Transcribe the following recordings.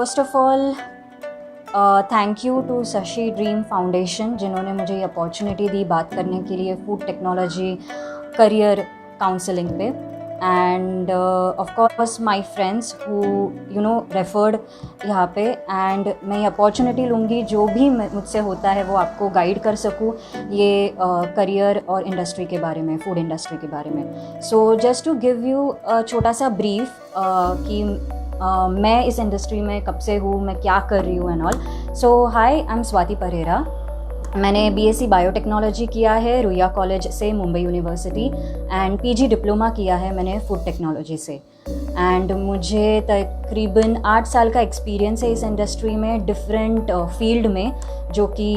First of all thank you to Shashi dream foundation जिन्होंने मुझे ये अपॉर्चुनिटी दी बात करने के लिए फूड टेक्नोलॉजी करियर काउंसलिंग पे। And of course my friends who referred यहाँ पे। एंड मैं ये अपॉर्चुनिटी लूँगी जो भी मुझसे होता है वो आपको गाइड कर सकूँ ये करियर और इंडस्ट्री के बारे में, फूड इंडस्ट्री के बारे में। So just to give you छोटा सा ब्रीफ कि मैं इस इंडस्ट्री में कब से हूँ, मैं क्या कर रही हूँ and all. So hi, I am Swati Pereira. मैंने बीएससी बायोटेक्नोलॉजी किया है रुइया कॉलेज से, Mumbai university, and PG diploma किया है मैंने फूड टेक्नोलॉजी से। एंड मुझे तकरीबन 8 साल का एक्सपीरियंस है इस इंडस्ट्री में, डिफरेंट फील्ड में, जो कि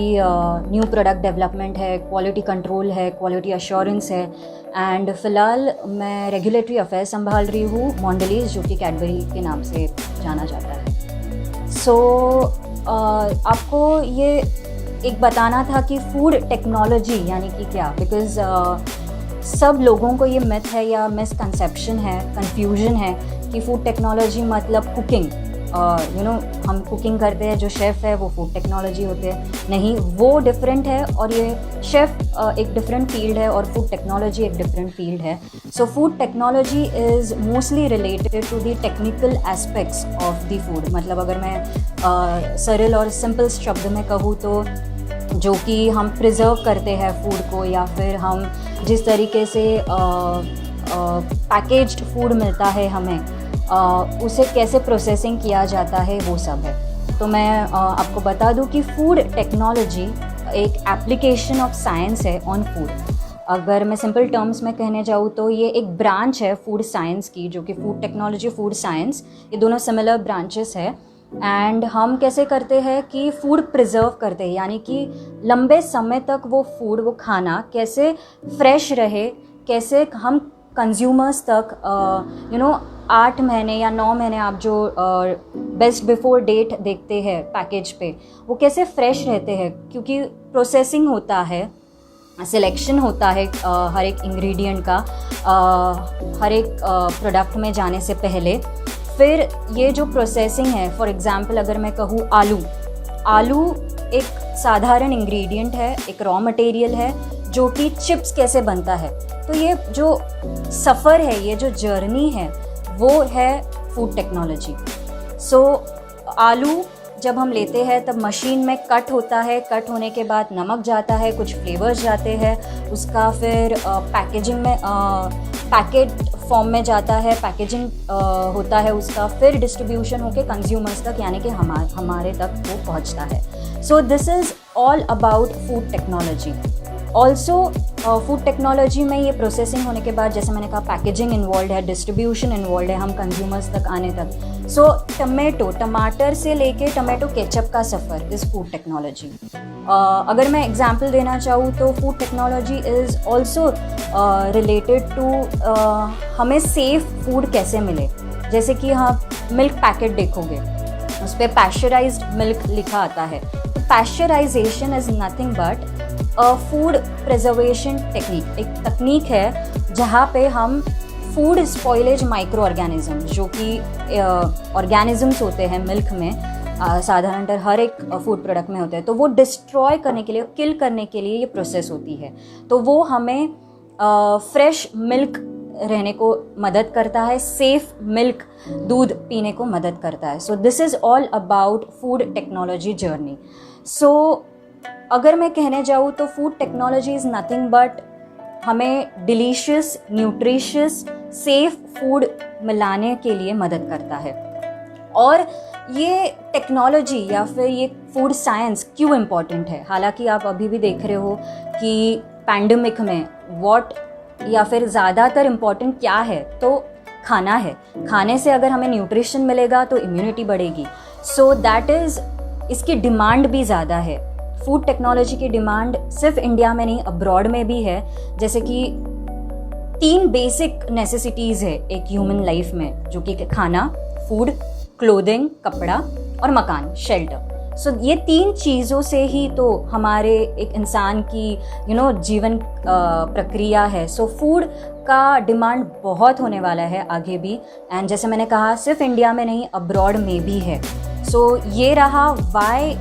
न्यू प्रोडक्ट डेवलपमेंट है, क्वालिटी कंट्रोल है, क्वालिटी अश्योरेंस है। एंड फ़िलहाल मैं रेगुलेटरी अफेयर्स संभाल रही हूँ मॉन्डलीज, जो कि कैडबरी के नाम से जाना जाता है। सो आपको ये एक बताना था कि फूड टेक्नोलॉजी यानी कि क्या, बिकॉज़ सब लोगों को ये मिथ है या मिसकंसेप्शन है, कंफ्यूजन है कि फूड टेक्नोलॉजी मतलब कुकिंग। हम कुकिंग करते हैं, जो शेफ़ है वो फूड टेक्नोलॉजी होते हैं। नहीं, वो डिफरेंट है, और ये शेफ़ एक डिफरेंट फील्ड है और फूड टेक्नोलॉजी एक डिफरेंट फील्ड है। So food technology is mostly related to the technical aspects of the food. मतलब अगर मैं सरल और सिंपल शब्द में कहूँ तो जो कि हम प्रिजर्व करते हैं फूड को, या फिर हम जिस तरीके से पैकेज्ड फूड मिलता है हमें, उसे कैसे प्रोसेसिंग किया जाता है, वो सब है। तो मैं आपको बता दूं कि फूड टेक्नोलॉजी एक एप्लीकेशन ऑफ साइंस है ऑन फूड। अगर मैं सिंपल टर्म्स में कहने जाऊँ तो ये एक ब्रांच है फूड साइंस की, जो कि फूड टेक्नोलॉजी, फूड साइंस, ये दोनों सिमिलर ब्रांचेस है। एंड हम कैसे करते हैं कि फूड प्रिजर्व करते हैं, यानी कि लंबे समय तक वो फूड, वो खाना कैसे फ्रेश रहे, कैसे हम कंज्यूमर्स तक 8 महीने या 9 महीने आप जो बेस्ट बिफोर डेट देखते हैं पैकेज पे, वो कैसे फ्रेश रहते हैं, क्योंकि प्रोसेसिंग होता है, सिलेक्शन होता है हर एक इंग्रेडिएंट का हर एक प्रोडक्ट में जाने से पहले। फिर ये जो प्रोसेसिंग है, फॉर एग्ज़ाम्पल अगर मैं कहूँ आलू एक साधारण इंग्रेडिएंट है, एक रॉ मटेरियल है जो कि चिप्स कैसे बनता है। तो ये जो सफ़र है, ये जो जर्नी है, वो है फूड टेक्नोलॉजी। सो आलू जब हम लेते हैं तब मशीन में कट होता है, कट होने के बाद नमक जाता है, कुछ फ्लेवर्स जाते हैं, उसका फिर पैकेजिंग में पैकेट फॉर्म में जाता है, पैकेजिंग होता है उसका, फिर डिस्ट्रीब्यूशन होके कंज्यूमर्स तक यानी कि हमारे तक वो पहुंचता है। So this is all about food technology. Also food technology में ये प्रोसेसिंग होने के बाद, जैसे मैंने कहा, पैकेजिंग इन्वॉल्व है, डिस्ट्रीब्यूशन इन्वॉल्व है, हम कंज्यूमर्स तक आने तक। सो टमाटर से लेके टमाटो केचप का सफ़र इज़ फूड टेक्नोलॉजी। अगर मैं एग्जांपल देना चाहूँ तो food technology is also related to हमें सेफ़ फूड कैसे मिले। जैसे कि हाँ, मिल्क पैकेट देखोगे, उस पर पैस्चराइज्ड मिल्क लिखा आता है। तो pasteurisation is nothing but food preservation technique, एक तकनीक है जहाँ पे हम फूड स्पॉइलेज माइक्रो ऑर्गेनिज्म, जो कि ऑर्गेनिजम्स होते हैं मिल्क में, साधारणतः हर एक फूड प्रोडक्ट में होते हैं, तो वो डिस्ट्रॉय करने के लिए, किल करने के लिए ये प्रोसेस होती है। तो वो हमें फ्रेश मिल्क रहने को मदद करता है, सेफ मिल्क, दूध पीने को मदद करता है। So this is all about food technology journey. So अगर मैं कहने जाऊँ तो food technology is nothing but हमें डिलीशियस, न्यूट्रिशियस, सेफ फूड मिलाने के लिए मदद करता है। और ये टेक्नोलॉजी या फिर ये फूड साइंस क्यों इम्पॉर्टेंट है? हालांकि आप अभी भी देख रहे हो कि पैंडेमिक में या फिर ज़्यादातर इम्पॉर्टेंट क्या है, तो खाना है। खाने से अगर हमें न्यूट्रिशन मिलेगा तो इम्यूनिटी बढ़ेगी। सो दैट इज़, इसकी डिमांड भी ज़्यादा है। फूड टेक्नोलॉजी की डिमांड सिर्फ इंडिया में नहीं, अब्रॉड में भी है। जैसे कि 3 बेसिक नेसेसिटीज़ है एक ह्यूमन लाइफ में, जो कि खाना, फूड, क्लोथिंग, कपड़ा, और मकान, शेल्टर। सो ये 3 चीज़ों से ही तो हमारे एक इंसान की जीवन प्रक्रिया है। सो फूड का डिमांड बहुत होने वाला है आगे भी, एंड जैसे मैंने कहा सिर्फ इंडिया में नहीं, अब्रॉड में भी है। सो ये रहा why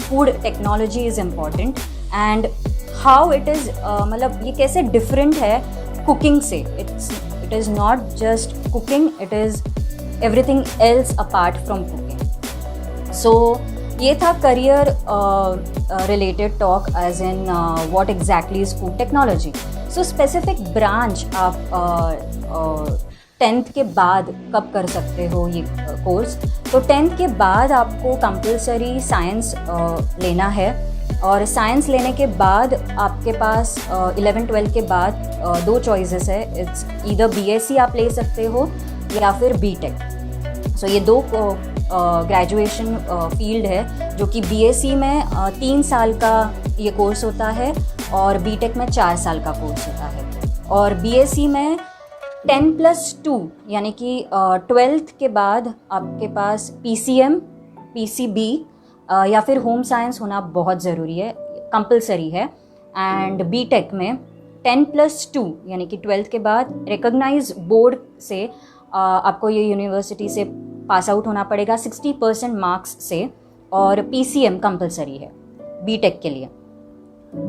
food technology is important and how it is, मतलब ये कैसे डिफरेंट है कुकिंग से. It is not just cooking, it is everything else apart from cooking. So ये था career related talk as in what exactly is food technology. So specific branch आप 10th के बाद कब कर सकते हो ये कोर्स. तो 10th के बाद आपको कंपलसरी साइंस लेना है और साइंस लेने के बाद आपके पास 11-12 के बाद दो चॉइसेस है. इट्स ईदर BSc आप ले सकते हो या फिर B.Tech. सो ये दो ग्रेजुएशन फील्ड है जो कि BSc में 3 साल का ये कोर्स होता है और B.Tech में 4 साल का कोर्स होता है. और BSc में 10+2 यानी कि 12th के बाद आपके पास PCM, PCB या फिर होम साइंस होना बहुत ज़रूरी है, कंपलसरी है. एंड B.Tech में 10+2 यानी कि 12th के बाद रिकॉग्नाइज बोर्ड से आपको ये यूनिवर्सिटी से पास आउट होना पड़ेगा 60% मार्क्स से. और PCM कंपलसरी है B.Tech के लिए.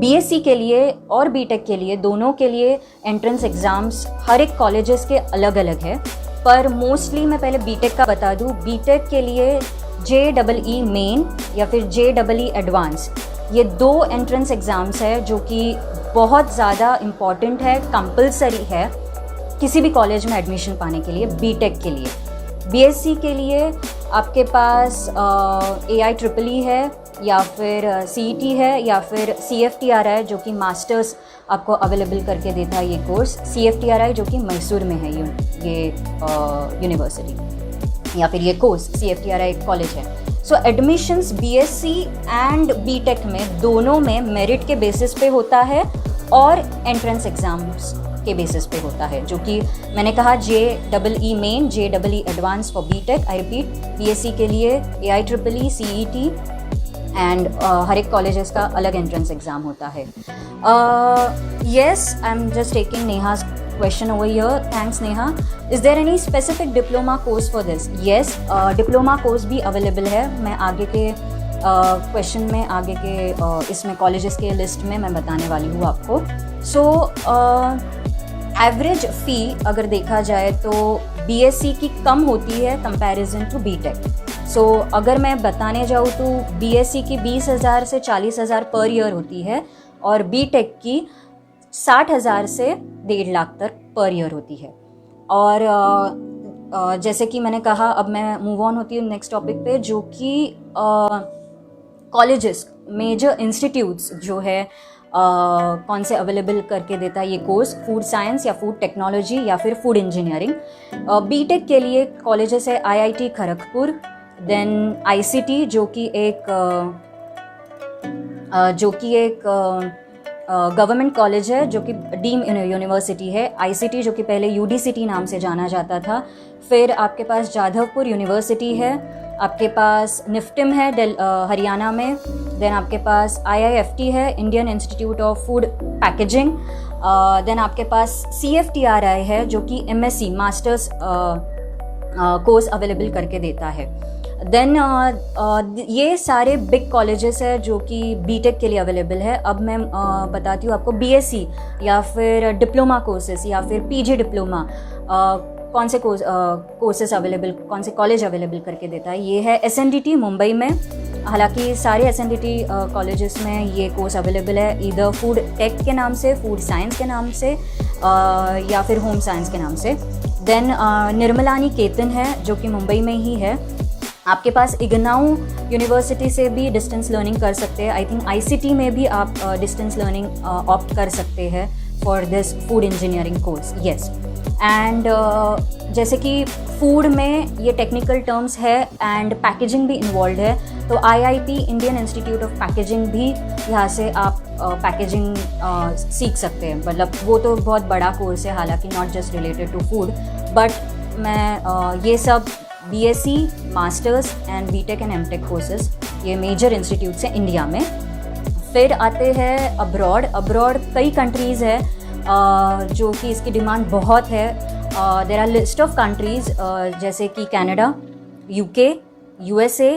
BSc के लिए और B.Tech के लिए दोनों के लिए एंट्रेंस एग्ज़ाम्स हर एक कॉलेजेस के अलग अलग है, पर मोस्टली मैं पहले B.Tech का बता दूँ. B.Tech के लिए JEE मेन या फिर JEE एडवांस, ये दो एंट्रेंस एग्ज़ाम्स है जो कि बहुत ज़्यादा इम्पॉर्टेंट है, कंपलसरी है किसी भी कॉलेज में एडमिशन पाने के लिए. B.Tech के लिए, BSc के लिए आपके पास AIEEE है या फिर CET है या फिर CFTRI है जो कि मास्टर्स आपको अवेलेबल करके देता है ये कोर्स. CFTRI जो कि मैसूर में है ये यूनिवर्सिटी या फिर ये कोर्स CFTRI कॉलेज है. सो एडमिशन्स BSc एंड B.Tech में दोनों में मेरिट के बेसिस पे होता है और एंट्रेंस एग्ज़ाम्स के बेसिस पे होता है, जो कि मैंने कहा JEE main, JEE advance for B.Tech. I repeat, BSc के लिए AIEEE, CET एंड हर एक कॉलेजेस का अलग एंट्रेंस एग्ज़ाम होता है. Yes, I am just taking Neha's question over here. Thanks Neha. Is there any specific diploma course for this? Yes, diploma course भी available है. मैं आगे के क्वेश्चन में आगे के इसमें कॉलेजेस के लिस्ट में मैं बताने वाली हूँ आपको. सो एवरेज फ़ी अगर देखा जाए तो BSc की कम होती है कंपैरिजन टू B.Tech. सो अगर मैं बताने जाऊँ तो BSc की 20,000 से 40,000 पर ईयर होती है और B.Tech की 60,000 से 1.5 लाख तक पर ईयर होती है. और जैसे कि मैंने कहा, अब मैं मूव ऑन होती हूँ नेक्स्ट टॉपिक पे, जो कि कॉलेजेस, मेजर इंस्टीट्यूट्स जो है कौन से अवेलेबल करके देता है ये कोर्स, फूड साइंस या फूड टेक्नोलॉजी या फिर फूड इंजीनियरिंग. B.Tech के लिए कॉलेजेस है IIT खड़गपुर, देन ICT जो कि एक गवर्नमेंट कॉलेज है जो कि डीम यूनिवर्सिटी है. ICT जो कि पहले UDCT नाम से जाना जाता था. फिर आपके पास जाधवपुर यूनिवर्सिटी है, आपके पास निफ्टिम है हरियाणा में, देन आपके पास IIFT है, Indian Institute of Food Packaging, then आपके पास CFTRI है जो कि MSc मास्टर्स कोर्स अवेलेबल करके देता है. देन ये सारे बिग कॉलेजेस है जो कि B.Tech के लिए अवेलेबल है. अब मैं बताती हूँ आपको BSc या फिर डिप्लोमा कोर्सेस या फिर PG डिप्लोमा कौन से कोर्सेस अवेलेबल, कौन से कॉलेज अवेलेबल करके देता है. ये है SNDT मुंबई में. हालांकि सारे SNDT कॉलेजेस में ये कोर्स अवेलेबल है, ईदर फूड टेक के नाम से, फूड साइंस के नाम से या फिर होम साइंस के नाम से. देन निर्मला निकेतन है जो कि मुंबई में ही है. आपके पास इग्नाऊ यूनिवर्सिटी से भी डिस्टेंस लर्निंग कर सकते हैं. आई थिंक ICT में भी आप डिस्टेंस लर्निंग ऑप्ट कर सकते हैं for this food engineering course. Yes, and जैसे कि फूड में ये टेक्निकल टर्म्स है एंड पैकेजिंग भी इन्वॉल्व है, तो IIP Indian Institute of packaging भी यहाँ से आप पैकेजिंग सीख सकते हैं. मतलब वो तो बहुत बड़ा कोर्स है, हालांकि not just related to food, but मैं ये सब BSc, masters and B.Tech and M.Tech courses ये मेजर इंस्टीट्यूट्स हैं इंडिया में. फिर आते हैं अब्रॉड कई कंट्रीज़ है जो कि इसकी डिमांड बहुत है. There are list of countries जैसे कि Canada, UK, USA,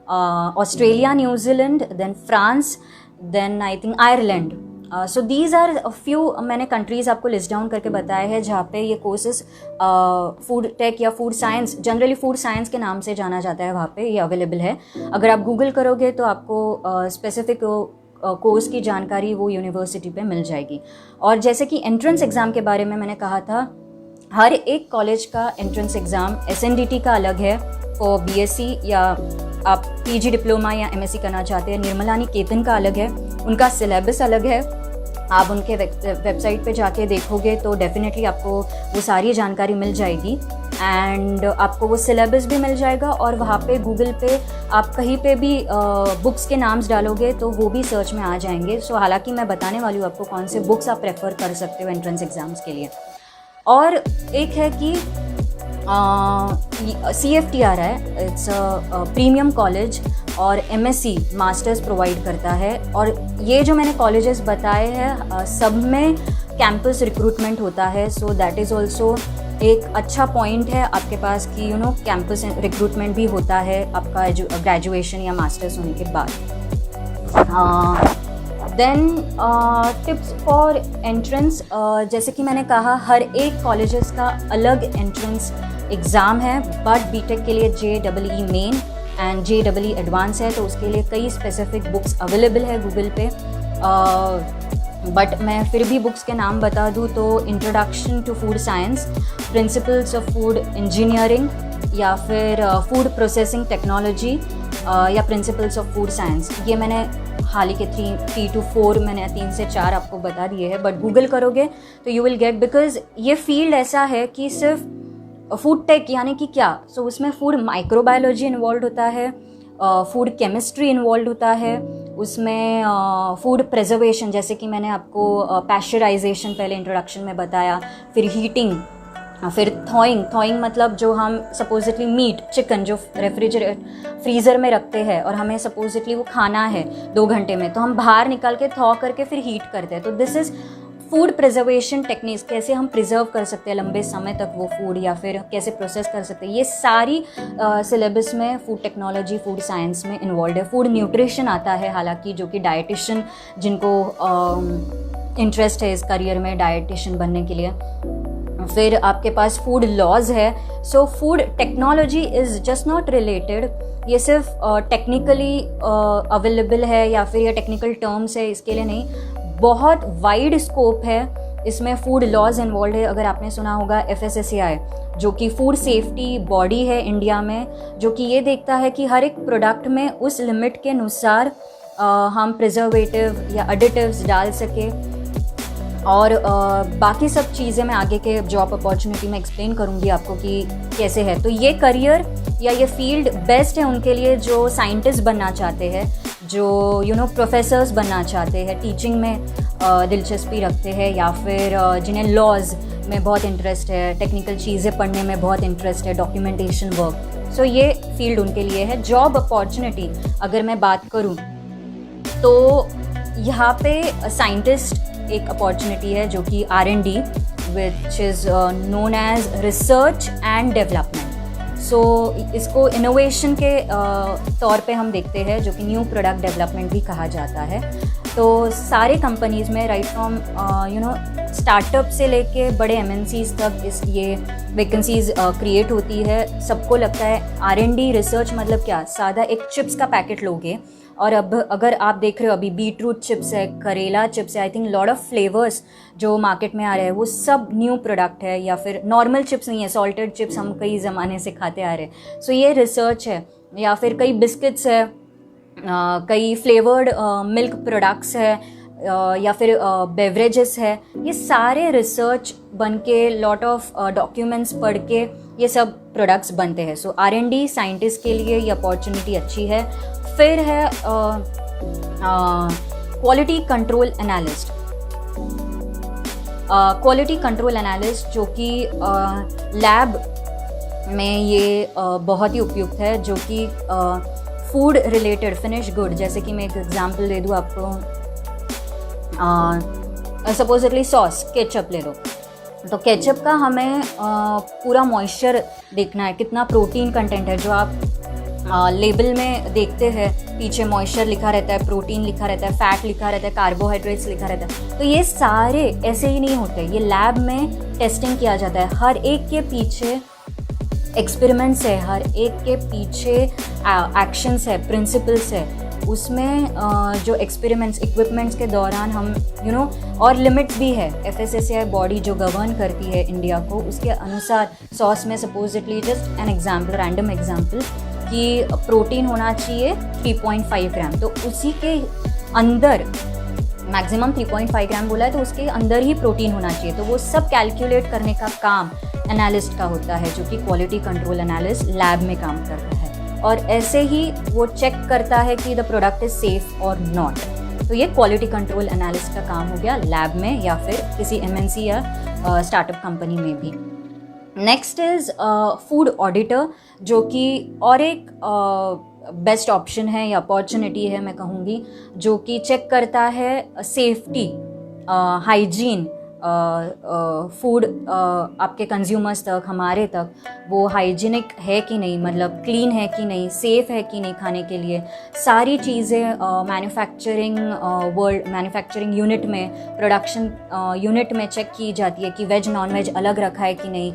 Australia, New Zealand, then France, then I think Ireland. So these are few मैंने कंट्रीज़ आपको लिस्ट डाउन करके बताए हैं जहाँ पे ये कोर्सेज फूड टेक या food science, generally food science के नाम से जाना जाता है, वहाँ पे ये अवेलेबल है. अगर आप गूगल करोगे तो आपको स्पेसिफिक कोर्स की जानकारी वो यूनिवर्सिटी पे मिल जाएगी. और जैसे कि एंट्रेंस एग्ज़ाम के बारे में मैंने कहा था, हर एक कॉलेज का एंट्रेंस एग्ज़ाम SNDT का अलग है फॉर BSc, या आप PG डिप्लोमा या MSc करना चाहते हैं, निर्मला निकेतन का अलग है, उनका सिलेबस अलग है. आप उनके वेबसाइट पे जाके देखोगे तो डेफिनेटली आपको वो सारी जानकारी मिल जाएगी, एंड आपको वो सिलेबस भी मिल जाएगा. और वहाँ पे गूगल पे आप कहीं पे भी बुक्स के नाम्स डालोगे तो वो भी सर्च में आ जाएंगे. सो हालांकि मैं बताने वाली हूँ आपको कौन से बुक्स आप प्रेफर कर सकते हो एंट्रेंस एग्ज़ाम्स के लिए. और एक है कि CFTR है, इट्स प्रीमियम कॉलेज, और MSc मास्टर्स प्रोवाइड करता है. और ये जो मैंने कॉलेजेस बताए हैं सब में कैंपस रिक्रूटमेंट होता है. सो दैट इज़ ऑल्सो एक अच्छा पॉइंट है आपके पास कि कैंपस रिक्रूटमेंट भी होता है आपका ग्रेजुएशन या मास्टर्स होने के बाद. देन टिप्स फॉर एंट्रेंस, जैसे कि मैंने कहा हर एक कॉलेजेस का अलग एंट्रेंस एग्ज़ाम है, बट BTech के लिए JEE main and JEE advance है, तो उसके लिए कई स्पेसिफिक बुक्स अवेलेबल है गूगल पे. बट मैं फिर भी बुक्स के नाम बता दूँ तो introduction to food science, principles of food engineering, या फिर फूड प्रोसेसिंग टेक्नोलॉजी, या प्रिंसिपल्स ऑफ फूड साइंस. ये मैंने हाल ही के 3 to 4 मैंने 3 से 4 आपको बता दिए हैं. बट गूगल करोगे तो यू विल गेट, बिकॉज ये फील्ड ऐसा है कि सिर्फ फूड टेक यानी कि क्या, सो उसमें फूड माइक्रोबायोलॉजी इन्वॉल्व होता है, फूड केमिस्ट्री इन्वॉल्व होता है, उसमें फूड प्रिजर्वेशन, जैसे कि मैंने आपको पैस्चराइजेशन पहले इंट्रोडक्शन में बताया, फिर हीटिंग, फिर थॉइंग मतलब जो हम सपोजिटली मीट, चिकन जो फ्रीज़र में रखते हैं और हमें सपोजिटली वो खाना है 2 घंटे में, तो हम बाहर निकाल के थॉ करके फिर हीट करते हैं. तो this is food preservation techniques, कैसे हम प्रिजर्व कर सकते हैं लंबे समय तक वो फूड, या फिर कैसे प्रोसेस कर सकते हैं. ये सारी सिलेबस में फूड टेक्नोलॉजी, फूड साइंस में इन्वॉल्व है. फूड न्यूट्रिशन आता है हालांकि, जो कि डाइटिशियन जिनको इंटरेस्ट है इस करियर में डाइटिशियन बनने के लिए. फिर आपके पास फूड लॉज है. So food technology is just not related, ये सिर्फ टेक्निकली अवेलेबल है या फिर ये टेक्निकल टर्म्स है इसके लिए नहीं, बहुत वाइड स्कोप है इसमें. फूड लॉज इन्वॉल्व है. अगर आपने सुना होगा FSSAI, जो कि फूड सेफ्टी बॉडी है इंडिया में, जो कि ये देखता है कि हर एक प्रोडक्ट में उस लिमिट के अनुसार हम प्रिजर्वेटिव या एडिटिव्स डाल सके. और बाकी सब चीज़ें मैं आगे के जॉब अपॉर्चुनिटी में एक्सप्लेन करूँगी आपको कि कैसे है. तो ये करियर या ये फील्ड बेस्ट है उनके लिए जो साइंटिस्ट बनना चाहते हैं, जो प्रोफेसर्स बनना चाहते हैं, टीचिंग में दिलचस्पी रखते हैं, या फिर जिन्हें लॉज में बहुत इंटरेस्ट है, टेक्निकल चीज़ें पढ़ने में बहुत इंटरेस्ट है, डॉक्यूमेंटेशन वर्क. सो ये फील्ड उनके लिए है. जॉब अपॉर्चुनिटी अगर मैं बात करूँ तो यहाँ पे साइंटिस्ट एक अपॉर्चुनिटी है जो कि R&D, which is known as research and development. So इसको इनोवेशन के तौर पे हम देखते हैं, जो कि न्यू प्रोडक्ट डेवलपमेंट भी कहा जाता है. तो सारे कंपनीज़ में राइट फ्रॉम स्टार्टअप से लेके बड़े MNCs तक ये वैकेंसीज क्रिएट होती है. सबको लगता है R&D रिसर्च मतलब क्या, सादा एक चिप्स का पैकेट लोगे और अब अगर आप देख रहे हो अभी बीटरूट चिप्स है, करेला चिप्स है, I think lot of flavours जो मार्केट में आ रहे हैं वो सब न्यू प्रोडक्ट है, या फिर नॉर्मल चिप्स नहीं है, सॉल्टेड चिप्स हम कई ज़माने से खाते आ रहे हैं. सो ये रिसर्च है. या फिर कई बिस्किट्स है, कई फ्लेवर्ड मिल्क प्रोडक्ट्स है, या फिर बेवरेजेस है. ये सारे रिसर्च बन के लॉट ऑफ डॉक्यूमेंट्स पढ़ के ये सब प्रोडक्ट्स बनते हैं. सो R&D साइंटिस्ट के लिए ये अपॉर्चुनिटी अच्छी है. फिर है quality control analyst. Quality control analyst जो कि लैब में ये बहुत ही उपयुक्त है, जो कि फूड रिलेटेड फिनिश गुड, जैसे कि मैं एक एग्जांपल दे दूँ आपको, सपोजिटली सॉस केचप ले लो. तो केचप का हमें पूरा मॉइस्चर देखना है, कितना प्रोटीन कंटेंट है, जो आप लेबल में देखते हैं पीछे मॉइस्चर लिखा रहता है, प्रोटीन लिखा रहता है, फैट लिखा रहता है, कार्बोहाइड्रेट्स लिखा रहता है। तो ये सारे ऐसे ही नहीं होते, ये लैब में टेस्टिंग किया जाता है। हर एक के पीछे एक्सपेरिमेंट्स है, हर एक के पीछे एक्शंस है, प्रिंसिपल्स है। उसमें जो एक्सपेरिमेंट्स इक्विपमेंट्स के दौरान हम और लिमिट्स भी है। FSSAI बॉडी जो गवर्न करती है इंडिया को, उसके अनुसार सॉस में supposedly just an example, random example, कि प्रोटीन होना चाहिए 3.5 ग्राम, तो उसी के अंदर मैक्सिमम 3.5 ग्राम बोला है, तो उसके अंदर ही प्रोटीन होना चाहिए। तो वो सब कैलकुलेट करने का काम एनालिस्ट का होता है, जो कि क्वालिटी कंट्रोल एनालिस्ट लैब में काम करता है। और ऐसे ही वो चेक करता है कि द प्रोडक्ट इज सेफ और नॉट। तो ये क्वालिटी कंट्रोल एनालिस्ट का काम हो गया लैब में या फिर किसी MNC या स्टार्टअप कंपनी में भी। नेक्स्ट इज़ फूड ऑडिटर, जो कि और एक बेस्ट ऑप्शन है या अपॉर्चुनिटी है मैं कहूँगी, जो कि चेक करता है सेफ्टी, हाइजीन, फूड आपके कंज्यूमर्स तक, हमारे तक वो हाइजीनिक है कि नहीं, मतलब क्लीन है कि नहीं, सेफ़ है कि नहीं खाने के लिए। सारी चीज़ें मैन्युफैक्चरिंग यूनिट में, प्रोडक्शन यूनिट में चेक की जाती है कि वेज नॉन वेज अलग रखा है कि नहीं,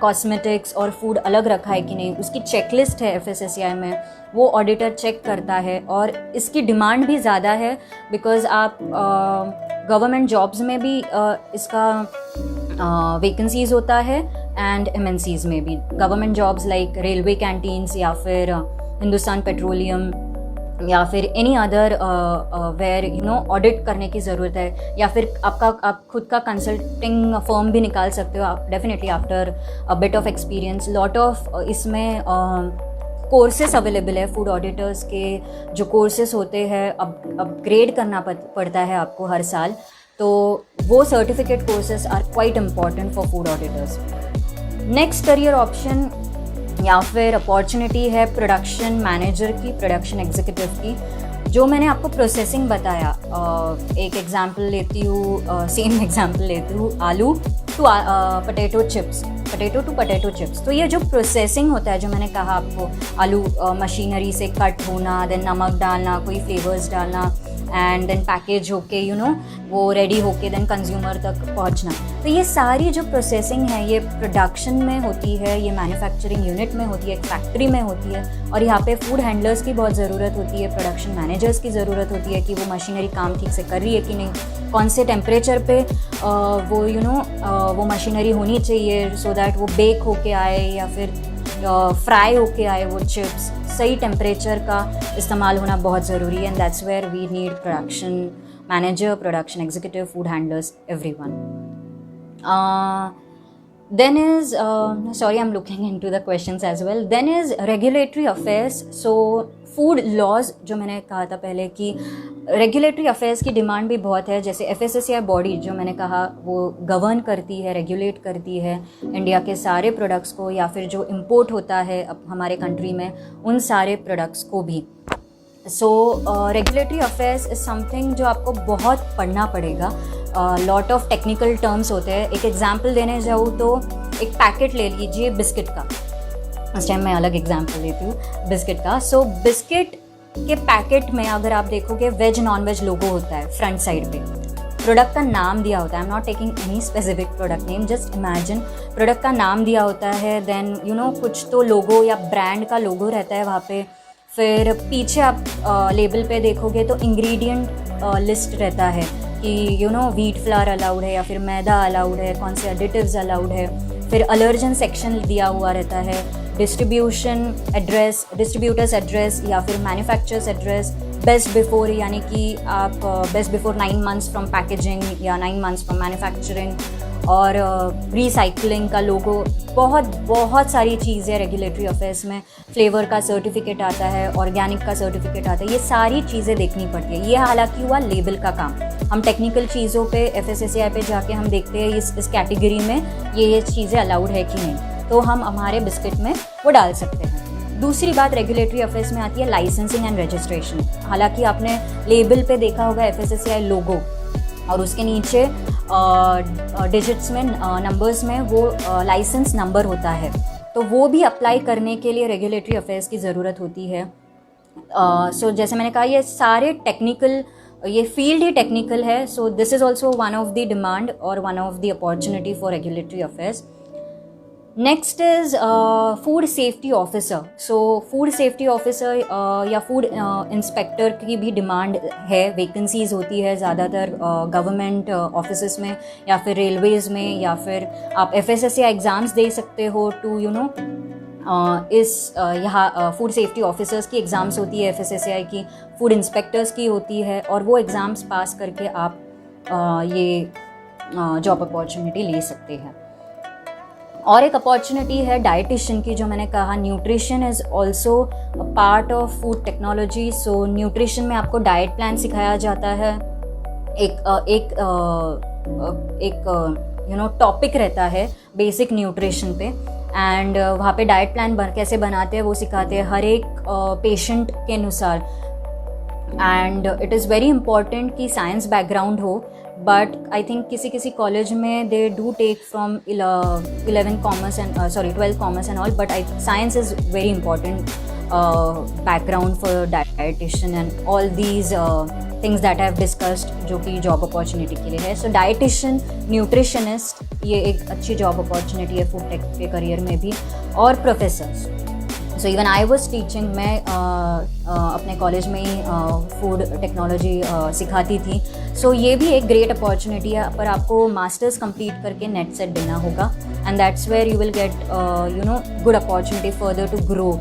कॉस्मेटिक्स और फूड अलग रखा है कि नहीं। उसकी चेकलिस्ट है FSSAI में, वो ऑडिटर चेक करता है। और इसकी डिमांड भी ज़्यादा है बिकॉज़ आप गवर्नमेंट जॉब्स में भी इसका वैकेंसीज़ होता है एंड MNCs में भी। Government jobs like railway canteens या फिर हिंदुस्तान पेट्रोलियम या फिर एनी अदर वेयर ऑडिट करने की ज़रूरत है, या फिर आप खुद का कंसल्टिंग फर्म भी निकाल सकते हो आप, definitely after a bit of experience. Lot of इसमें कोर्सेस अवेलेबल है। फूड ऑडिटर्स के जो कोर्सेस होते हैं अपग्रेड करना पड़ता है आपको हर साल, तो वो certificate courses are quite important for food auditors. Next career option या फिर अपॉर्चुनिटी है प्रोडक्शन मैनेजर की, प्रोडक्शन एग्जीक्यूटिव की। जो मैंने आपको प्रोसेसिंग बताया, एक एग्जांपल लेती हूँ, सेम एग्जांपल लेती हूँ, आलू टू पोटैटो चिप्स। तो ये जो प्रोसेसिंग होता है, जो मैंने कहा आपको, आलू मशीनरी से कट होना, देन नमक डालना, कोई फ्लेवर्स डालना, एंड देन पैकेज होके वो रेडी होके देन कंज्यूमर तक पहुंचना। तो ये सारी जो प्रोसेसिंग है ये प्रोडक्शन में होती है, ये मैन्युफैक्चरिंग यूनिट में होती है, एक फैक्ट्री में होती है। और यहाँ पे फूड हैंडलर्स की बहुत ज़रूरत होती है, प्रोडक्शन मैनेजर्स की ज़रूरत होती है कि वो मशीनरी काम ठीक से कर रही है कि नहीं, कौन से टेम्परेचर पे वो वो मशीनरी होनी चाहिए सो दैट वो बेक होके आए या फिर फ्राई होके आए वो चिप्स। सही टेम्परेचर का इस्तेमाल होना बहुत ज़रूरी है, and that's where we need production manager, production executive, food handlers, everyone. Then is sorry, I'm looking into the questions as well. Then is regulatory affairs. So food laws, जो मैंने कहा था पहले कि रेगुलेटरी अफेयर्स की demand भी बहुत है। जैसे FSSAI बॉडी जो मैंने कहा वो गवर्न करती है, रेगुलेट करती है इंडिया के सारे प्रोडक्ट्स को, या फिर जो इंपोर्ट होता है अब हमारे कंट्री में उन सारे प्रोडक्ट्स को भी। सो रेगुलेटरी अफेयर्स इज़ समथिंग जो आपको बहुत पढ़ना पड़ेगा। लॉट ऑफ टेक्निकल टर्म्स होते हैं। एक एग्जांपल देने जाऊँ तो एक पैकेट ले लीजिए बिस्किट का, इस टाइम मैं अलग एग्जांपल लेती हूँ बिस्किट का। सो बिस्किट के पैकेट में अगर आप देखोगे वेज नॉन वेज लोगो होता है फ्रंट साइड पे, प्रोडक्ट का नाम दिया होता है। I am not taking any specific product name, just imagine product का नाम दिया होता है, देन कुछ तो लोगो या ब्रांड का लोगो रहता है वहाँ पे। फिर पीछे आप लेबल पे देखोगे तो इंग्रेडिएंट लिस्ट रहता है कि वीट फ्लावर अलाउड है या फिर मैदा अलाउड है, कौन से एडिटिव्स अलाउड है। फिर अलर्जन सेक्शन दिया हुआ रहता है, डिस्ट्रीब्यूशन एड्रेस, डिस्ट्रीब्यूटर्स एड्रेस या फिर मैन्युफैक्चरर्स एड्रेस, बेस्ट बिफोर यानी कि आप best before 9 months from packaging या 9 months फ्रॉम मैन्युफैक्चरिंग, और रिसाइकलिंग का लोगो। बहुत सारी चीज़ें रेगुलेटरी अफेयर्स में। फ्लेवर का सर्टिफिकेट आता है, ऑर्गेनिक का सर्टिफिकेट आता है, ये सारी चीज़ें देखनी पड़ती है। ये हालांकि हुआ लेबल का काम। हम टेक्निकल चीज़ों पे FSSAI पे जाके हम देखते हैं इस कैटेगरी में ये चीज़ें अलाउड है कि नहीं, तो हम हमारे बिस्किट में वो डाल सकते हैं। दूसरी बात रेगुलेटरी अफेयर्स में आती है लाइसेंसिंग एंड रजिस्ट्रेशन। हालांकि आपने लेबल पे देखा होगा FSSAI लोगो, और उसके नीचे डिजिट्स में, नंबर्स में वो लाइसेंस नंबर होता है। तो वो भी अप्लाई करने के लिए रेगुलेटरी अफेयर्स की ज़रूरत होती है। सो जैसे मैंने कहा, ये सारे टेक्निकल, ये फील्ड ही टेक्निकल है। So this is also one of the demand और one of the opportunity for regulatory affairs. Next is food safety officer. So food safety officer या फूड इंस्पेक्टर की भी डिमांड है, वैकेंसीज़ होती है ज़्यादातर गवर्नमेंट ऑफिस में या फिर रेलवेज़ में, या फिर आप FSSAI एग्ज़ाम्स दे सकते हो टू यहाँ फूड सेफ्टी ऑफिसर्स की एग्ज़ाम्स होती है, FSSAI की, फूड इंस्पेक्टर्स की होती है, और वो एग्ज़ाम्स पास करके आप ये जॉब अपॉर्चुनिटी ले सकते हैं। और एक अपॉर्चुनिटी है डाइटिशियन की, जो मैंने कहा nutrition is also part of food technology. So nutrition में आपको डाइट प्लान सिखाया जाता है, एक टॉपिक रहता है बेसिक न्यूट्रिशन पे, एंड वहाँ पे डाइट प्लान कैसे बनाते हैं वो सिखाते हैं हर एक पेशेंट के अनुसार। And it is very important कि साइंस बैकग्राउंड हो, बट आई थिंक किसी किसी कॉलेज में they do take from 12 commerce and all, but science is very important background for dietitian and all these things that I have discussed, जो कि job opportunity के लिए है। सो dietitian, nutritionist, ये एक अच्छी जॉब अपॉर्चुनिटी है फूड टेक के करियर में भी। और professors, so even I was teaching, मैं अपने कॉलेज में ही फूड टेक्नोलॉजी सिखाती थी। सो ये भी एक ग्रेट अपॉर्चुनिटी है, पर आपको मास्टर्स कंप्लीट करके नेट सेट देना होगा, and that's where you will get good opportunity further to grow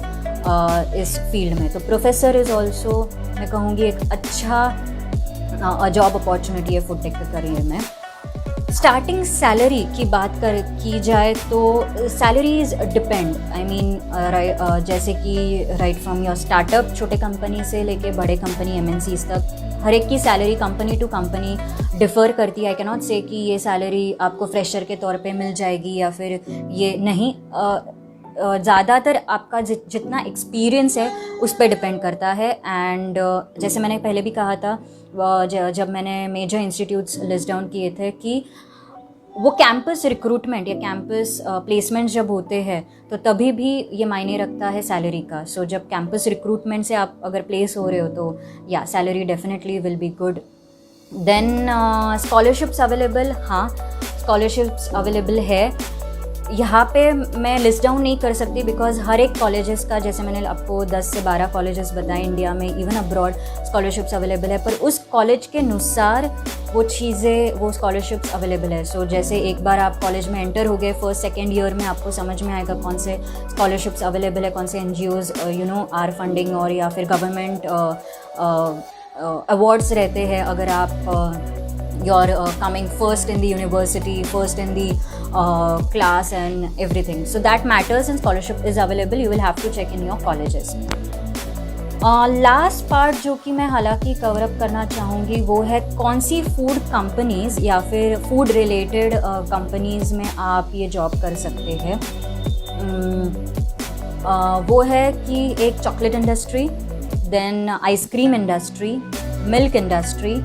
इस फील्ड में। तो प्रोफेसर इज़ ऑल्सो, मैं कहूँगी, एक अच्छा जॉब अपॉर्चुनिटी है फूड टेक के करियर में। स्टार्टिंग सैलरी की बात की जाए तो सैलरीज डिपेंड, आई मीन जैसे कि राइट फ्रॉम योर स्टार्टअप, छोटे कंपनी से लेके बड़े कंपनी MNCs तक, हर एक की salary company to company differ करती है। आई कैन नॉट से कि ये सैलरी आपको फ्रेशर के तौर पे मिल जाएगी या फिर ये नहीं, ज़्यादातर आपका जितना एक्सपीरियंस है उस पर डिपेंड करता है। एंड जैसे मैंने पहले भी कहा था, जब मैंने मेजर इंस्टीट्यूट्स लिस्ट डाउन किए थे, कि वो कैंपस रिक्रूटमेंट या कैंपस प्लेसमेंट जब होते हैं तो तभी भी ये मायने रखता है सैलरी का। सो जब कैंपस रिक्रूटमेंट से आप अगर प्लेस हो रहे हो तो या salary definitely will be good. Then scholarships available, हाँ स्कॉलरशिप्स अवेलेबल है। यहाँ पे मैं लिस्ट डाउन नहीं कर सकती बिकॉज हर एक कॉलेजेस का, जैसे मैंने आपको 10 से 12 कॉलेजेस बताए इंडिया में, इवन अब्रॉड स्कॉलरशिप्स अवेलेबल है, पर उस कॉलेज के अनुसार वो चीज़ें, वो स्कॉलरशिप्स अवेलेबल है। सो जैसे एक बार आप कॉलेज में एंटर हो गए, फर्स्ट सेकेंड ईयर में आपको समझ में आएगा कौन से स्कॉलरशिप्स अवेलेबल है, कौन से NGOs आर फंडिंग, और या फिर गवर्नमेंट अवार्ड्स रहते हैं अगर आप you're coming first in the university, first in the class and everything. So that matters and scholarship is available. You will have to check in your colleges. Last part जो कि मैं हालांकि cover up करना चाहूँगी वो है कौन sea food companies या फिर फूड रिलेटेड कंपनीज़ में आप ये जॉब कर सकते हैं। वो है कि एक chocolate industry, then ice cream industry, milk industry,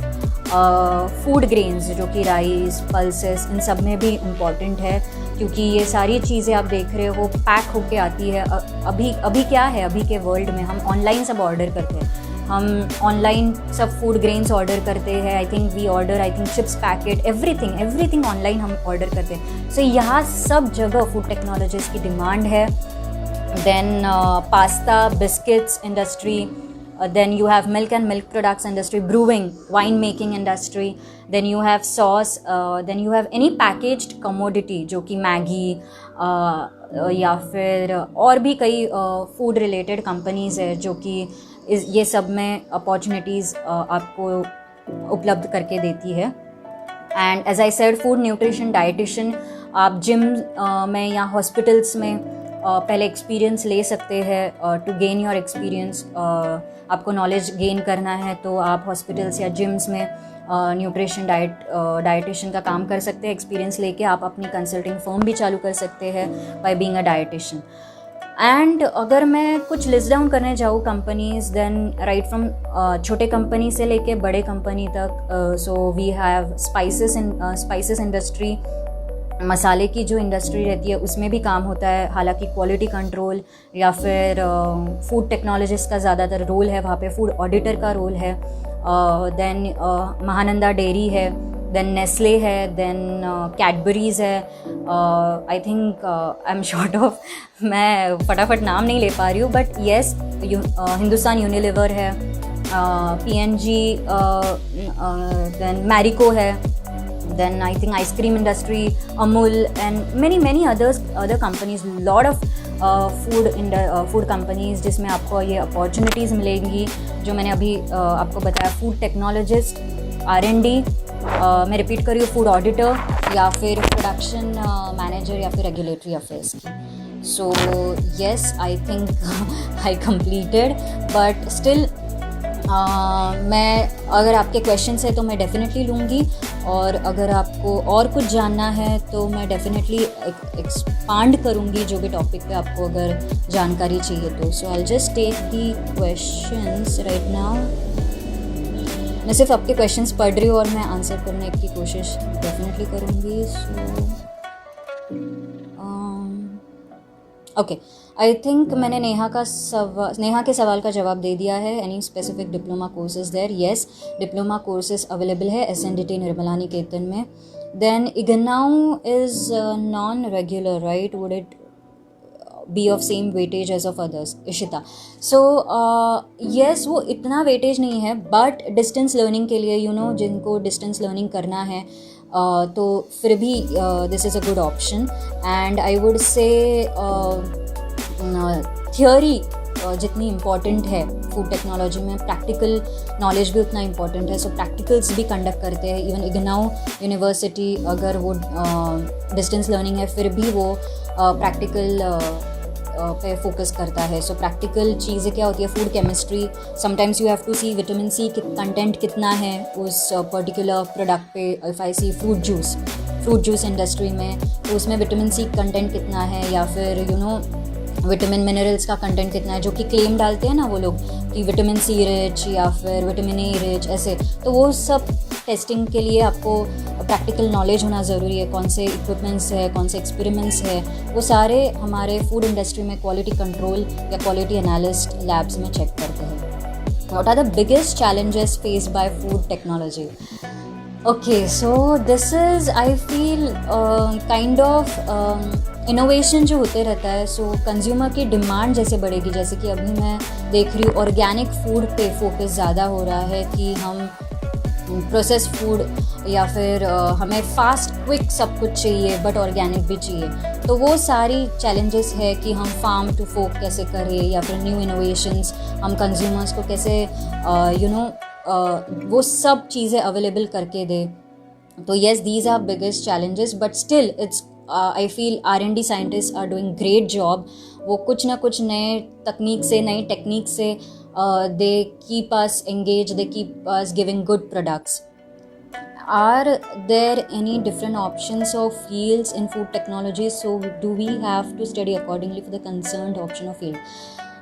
food grains जो कि राइस, पल्सेस, इन सब में भी इम्पॉर्टेंट है, क्योंकि ये सारी चीज़ें आप देख रहे हो पैक होके आती है। अभी क्या है, अभी के वर्ल्ड में हम ऑनलाइन सब ऑर्डर करते हैं, हम ऑनलाइन सब फूड ग्रेन्स ऑर्डर करते हैं। I think chips packet, everything online हम ऑर्डर करते हैं। सो यहाँ सब जगह फूड टेक्नोलॉजीज़ की डिमांड है। Then pasta, biscuits industry, then you have milk and milk products industry, brewing, wine making industry, then you have sauce, then you have any packaged commodity जो कि Maggi या फिर और भी कई फूड रिलेटेड कंपनीज़ है जो कि ये सब में अपॉर्चुनिटीज़ आपको उपलब्ध करके देती है। And as I said, food nutrition dietitian आप जिम में या हॉस्पिटल्स में पहले एक्सपीरियंस ले सकते हैं टू गेन योर एक्सपीरियंस। आपको नॉलेज गेन करना है तो आप हॉस्पिटल्स या जिम्स में न्यूट्रिशन डाइटिशियन का काम कर सकते हैं। एक्सपीरियंस लेके आप अपनी कंसल्टिंग फर्म भी चालू कर सकते हैं by being a dietitian. And अगर मैं कुछ लिस्ट डाउन करने जाऊँ कंपनीज, देन राइट फ्रॉम छोटे कंपनी से लेके बड़े कंपनी तक, so we have spices industry, मसाले की जो इंडस्ट्री रहती है उसमें भी काम होता है, हालांकि क्वालिटी कंट्रोल या फिर फूड टेक्नोलॉजिस्ट का ज़्यादातर रोल है वहाँ पे, फूड ऑडिटर का रोल है। देन महानंदा डेयरी है, देन नेस्ले है, देन कैडबरीज है। I think I am short of, मैं फटाफट नाम नहीं ले पा रही हूँ, बट येस हिंदुस्तान यूनिलीवर है, PNG, देन मैरिको है, then I think ice cream industry, Amul, and many other companies, lot of food companies जिसमें आपको ये opportunities मिलेंगी जो मैंने अभी आपको बताया, फूड टेक्नोलॉजिस्ट, R&D, मैं रिपीट कर रही हूँ, फूड ऑडिटर या फिर प्रोडक्शन मैनेजर या फिर रेगुलेटरी अफेयर्स की। So yes, I think I completed, but still मैं, अगर आपके क्वेश्चंस है तो मैं डेफिनेटली लूँगी, और अगर आपको और कुछ जानना है तो मैं डेफिनेटली एक्सपांड करूँगी जो भी टॉपिक पे आपको अगर जानकारी चाहिए तो। So I just take the questions right now. मैं सिर्फ आपके क्वेश्चंस पढ़ रही हूँ और मैं आंसर करने की कोशिश डेफिनेटली करूँगी। सो ओके, आई थिंक मैंने नेहा के सवाल का जवाब दे दिया है। Any specific diploma courses there? Yes, diploma courses available है SNDT निर्मला निकेतन में। Then IGNOU is non regular, right? Would it be of same weightage as of others? Ishita, so yes, वो इतना वेटेज नहीं है, बट डिस्टेंस लर्निंग के लिए जिनको डिस्टेंस लर्निंग करना है तो फिर भी this is a good option. And I would से थियोरी जितनी इम्पॉर्टेंट है फूड टेक्नोलॉजी में, प्रैक्टिकल नॉलेज भी उतना इम्पॉर्टेंट है। सो प्रैक्टिकल्स भी कंडक्ट करते हैं, इवन इग्नाउ यूनिवर्सिटी, अगर वो डिस्टेंस लर्निंग है फिर भी वो प्रैक्टिकल पे फोकस करता है। सो प्रैक्टिकल चीज़ें क्या होती है, food chemistry, sometimes you have to see vitamin C content कितना है उस पर्टिकुलर प्रोडक्ट पे। If I see fruit juice industry में, तो उसमें विटामिन C कंटेंट कितना है, या फिर विटामिन मिनरल्स का कंटेंट कितना है, जो कि क्लेम डालते हैं ना वो लोग कि विटामिन C रिच या फिर विटामिन A रिच, ऐसे। तो वो सब टेस्टिंग के लिए आपको प्रैक्टिकल नॉलेज होना ज़रूरी है, कौन से इक्विपमेंट्स है, कौन से एक्सपेरिमेंट्स है, वो सारे हमारे फूड इंडस्ट्री में क्वालिटी कंट्रोल या क्वालिटी एनालिस्ट लैब्स में चेक करते हैं। What are the biggest challenges faced by food technology? Okay, so this is, I feel kind of innovation जो होते रहता है। सो कंज्यूमर की डिमांड जैसे बढ़ेगी, जैसे कि अभी मैं देख रही हूँ ऑर्गेनिक फूड पे फोकस ज़्यादा हो रहा है कि हम प्रोसेस फूड या फिर हमें फास्ट क्विक सब कुछ चाहिए बट ऑर्गेनिक भी चाहिए। तो वो सारी चैलेंजेस है कि हम फार्म टू फोक कैसे करें, या फिर न्यू इनोवेशंस हम कंज्यूमर्स को कैसे वो सब चीज़ें अवेलेबल करके दे। तो yes, these are biggest challenges, but still it's I feel R&D scientist are doing great job. वो कुछ ना कुछ नए टेक्निक से they keep us engaged, they keep us giving good products. Are there any different options or fields in food technology? So do we have to study accordingly for the concerned option of field?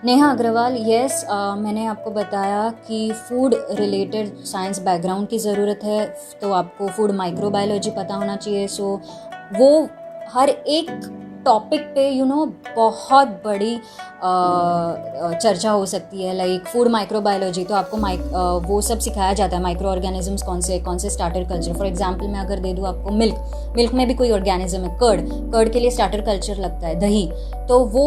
Neha Agarwal, yes, मैंने आपको बताया कि food related science background की ज़रूरत है, तो आपको food microbiology पता होना चाहिए। सो वो हर एक टॉपिक पे बहुत बड़ी चर्चा हो सकती है। लाइक फूड माइक्रोबायोलॉजी, तो आपको वो सब सिखाया जाता है, माइक्रो ऑर्गेनिजम्स कौन से स्टार्टर कल्चर। फॉर एग्जांपल मैं अगर दे दूँ आपको मिल्क में भी कोई ऑर्गेनिज्म है, कर्ड के लिए स्टार्टर कल्चर लगता है, दही, तो वो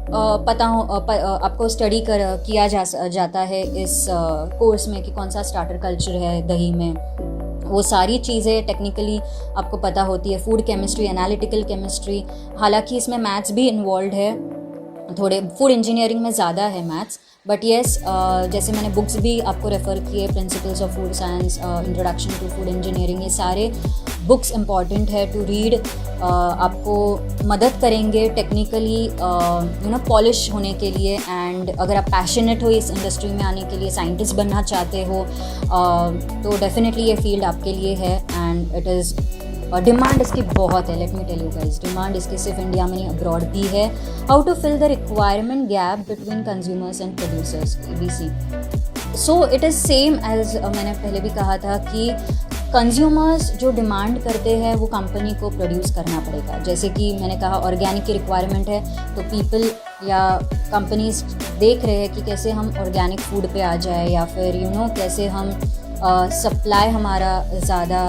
आपको स्टडी किया जाता है इस कोर्स में कि कौन सा स्टार्टर कल्चर है दही में। वो सारी चीज़ें टेक्निकली आपको पता होती है। फूड केमिस्ट्री, एनालिटिकल केमिस्ट्री, हालांकि इसमें मैथ्स भी इन्वॉल्व है, थोड़े फूड इंजीनियरिंग में ज़्यादा है मैथ्स, बट येस, जैसे मैंने बुक्स भी आपको रेफ़र किए, principles of food science, introduction to food engineering, ये सारे बुक्स इम्पॉर्टेंट है टू रीड। आपको मदद करेंगे टेक्निकली पॉलिश होने के लिए। एंड अगर आप पैशनेट हो इस इंडस्ट्री में आने के लिए, साइंटिस्ट बनना चाहते हो, तो डेफिनेटली ये फील्ड आपके लिए है। एंड इट इज़ डिमांड इसकी बहुत है, let me tell you guys, demand इसकी सिर्फ इंडिया में नहीं अब्रॉड भी है। How to fill the requirement gap between consumers and producers, ABC। So it is same as मैंने पहले भी कहा था कि कंज्यूमर्स जो डिमांड करते हैं वो कंपनी को प्रोड्यूस करना पड़ेगा। जैसे कि मैंने कहा ऑर्गेनिक की रिक्वायरमेंट है, तो पीपल या कंपनीज देख रहे हैं कि कैसे हम ऑर्गेनिक फूड पे आ जाए, या फिर कैसे हम सप्लाई हमारा ज़्यादा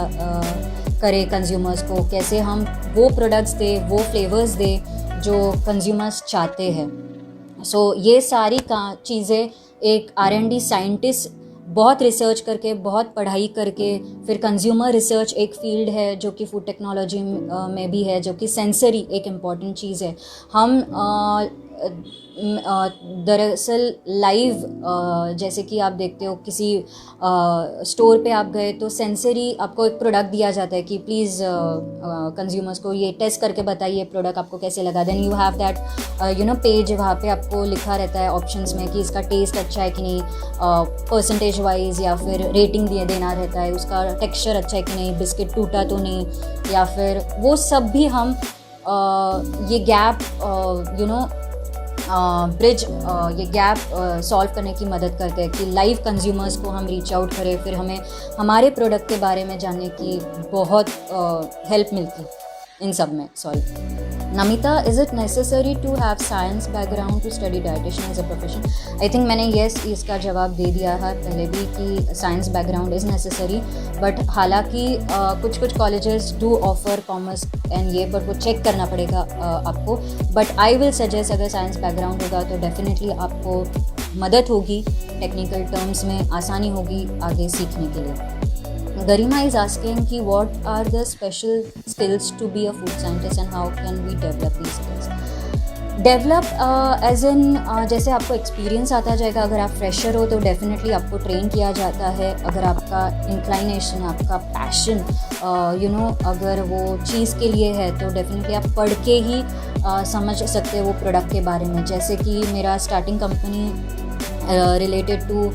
करें कंज्यूमर्स को, कैसे हम वो प्रोडक्ट्स दे, वो फ्लेवर्स दे जो कंज्यूमर्स चाहते हैं। सो ये सारी चीज़ें एक R&D साइंटिस्ट बहुत रिसर्च करके, बहुत पढ़ाई करके, फिर कंज्यूमर रिसर्च एक फील्ड है जो कि फूड टेक्नोलॉजी में भी है, जो कि सेंसरी एक इम्पॉर्टेंट चीज़ है। हम दरअसल लाइव जैसे कि आप देखते हो किसी स्टोर पे आप गए तो सेंसरी आपको एक प्रोडक्ट दिया जाता है कि प्लीज़ कंज्यूमर्स को ये टेस्ट करके बताइए प्रोडक्ट आपको कैसे लगा। Then you have that page, वहाँ पे आपको लिखा रहता है ऑप्शंस में कि इसका टेस्ट अच्छा है कि नहीं, परसेंटेज वाइज, या फिर रेटिंग देना रहता है, उसका टेक्सचर अच्छा है कि नहीं, बिस्किट टूटा तो नहीं, या फिर वो सब भी हम ये गैप ब्रिज ये गैप सॉल्व करने की मदद करते हैं कि लाइव कंज्यूमर्स को हम रीच आउट करें, फिर हमें हमारे प्रोडक्ट के बारे में जानने की बहुत हेल्प मिलती इन सब में। Namita, is it necessary to have science background to study dietitian as a profession? I think मैंने इसका जवाब दे दिया है पहले भी कि science background is necessary, but हालांकि कुछ colleges do offer commerce and ये, बट वो चेक करना पड़ेगा आपको। बट आई विल सजेस्ट अगर साइंस बैकग्राउंड होगा तो डेफिनेटली आपको मदद होगी, टेक्निकल टर्म्स में आसानी होगी आगे सीखने के लिए। गरिमा is asking कि what are the special skills to be a food scientist and how can we develop these skills? Develop as in जैसे आपको एक्सपीरियंस आता जाएगा। अगर आप फ्रेशर हो तो डेफिनेटली आपको ट्रेन किया जाता है। अगर आपका इंक्लाइनेशन, आपका पैशन अगर वो चीज़ के लिए है तो डेफिनेटली आप पढ़ के ही समझ सकते हो वो प्रोडक्ट के बारे में। जैसे कि मेरा starting company related to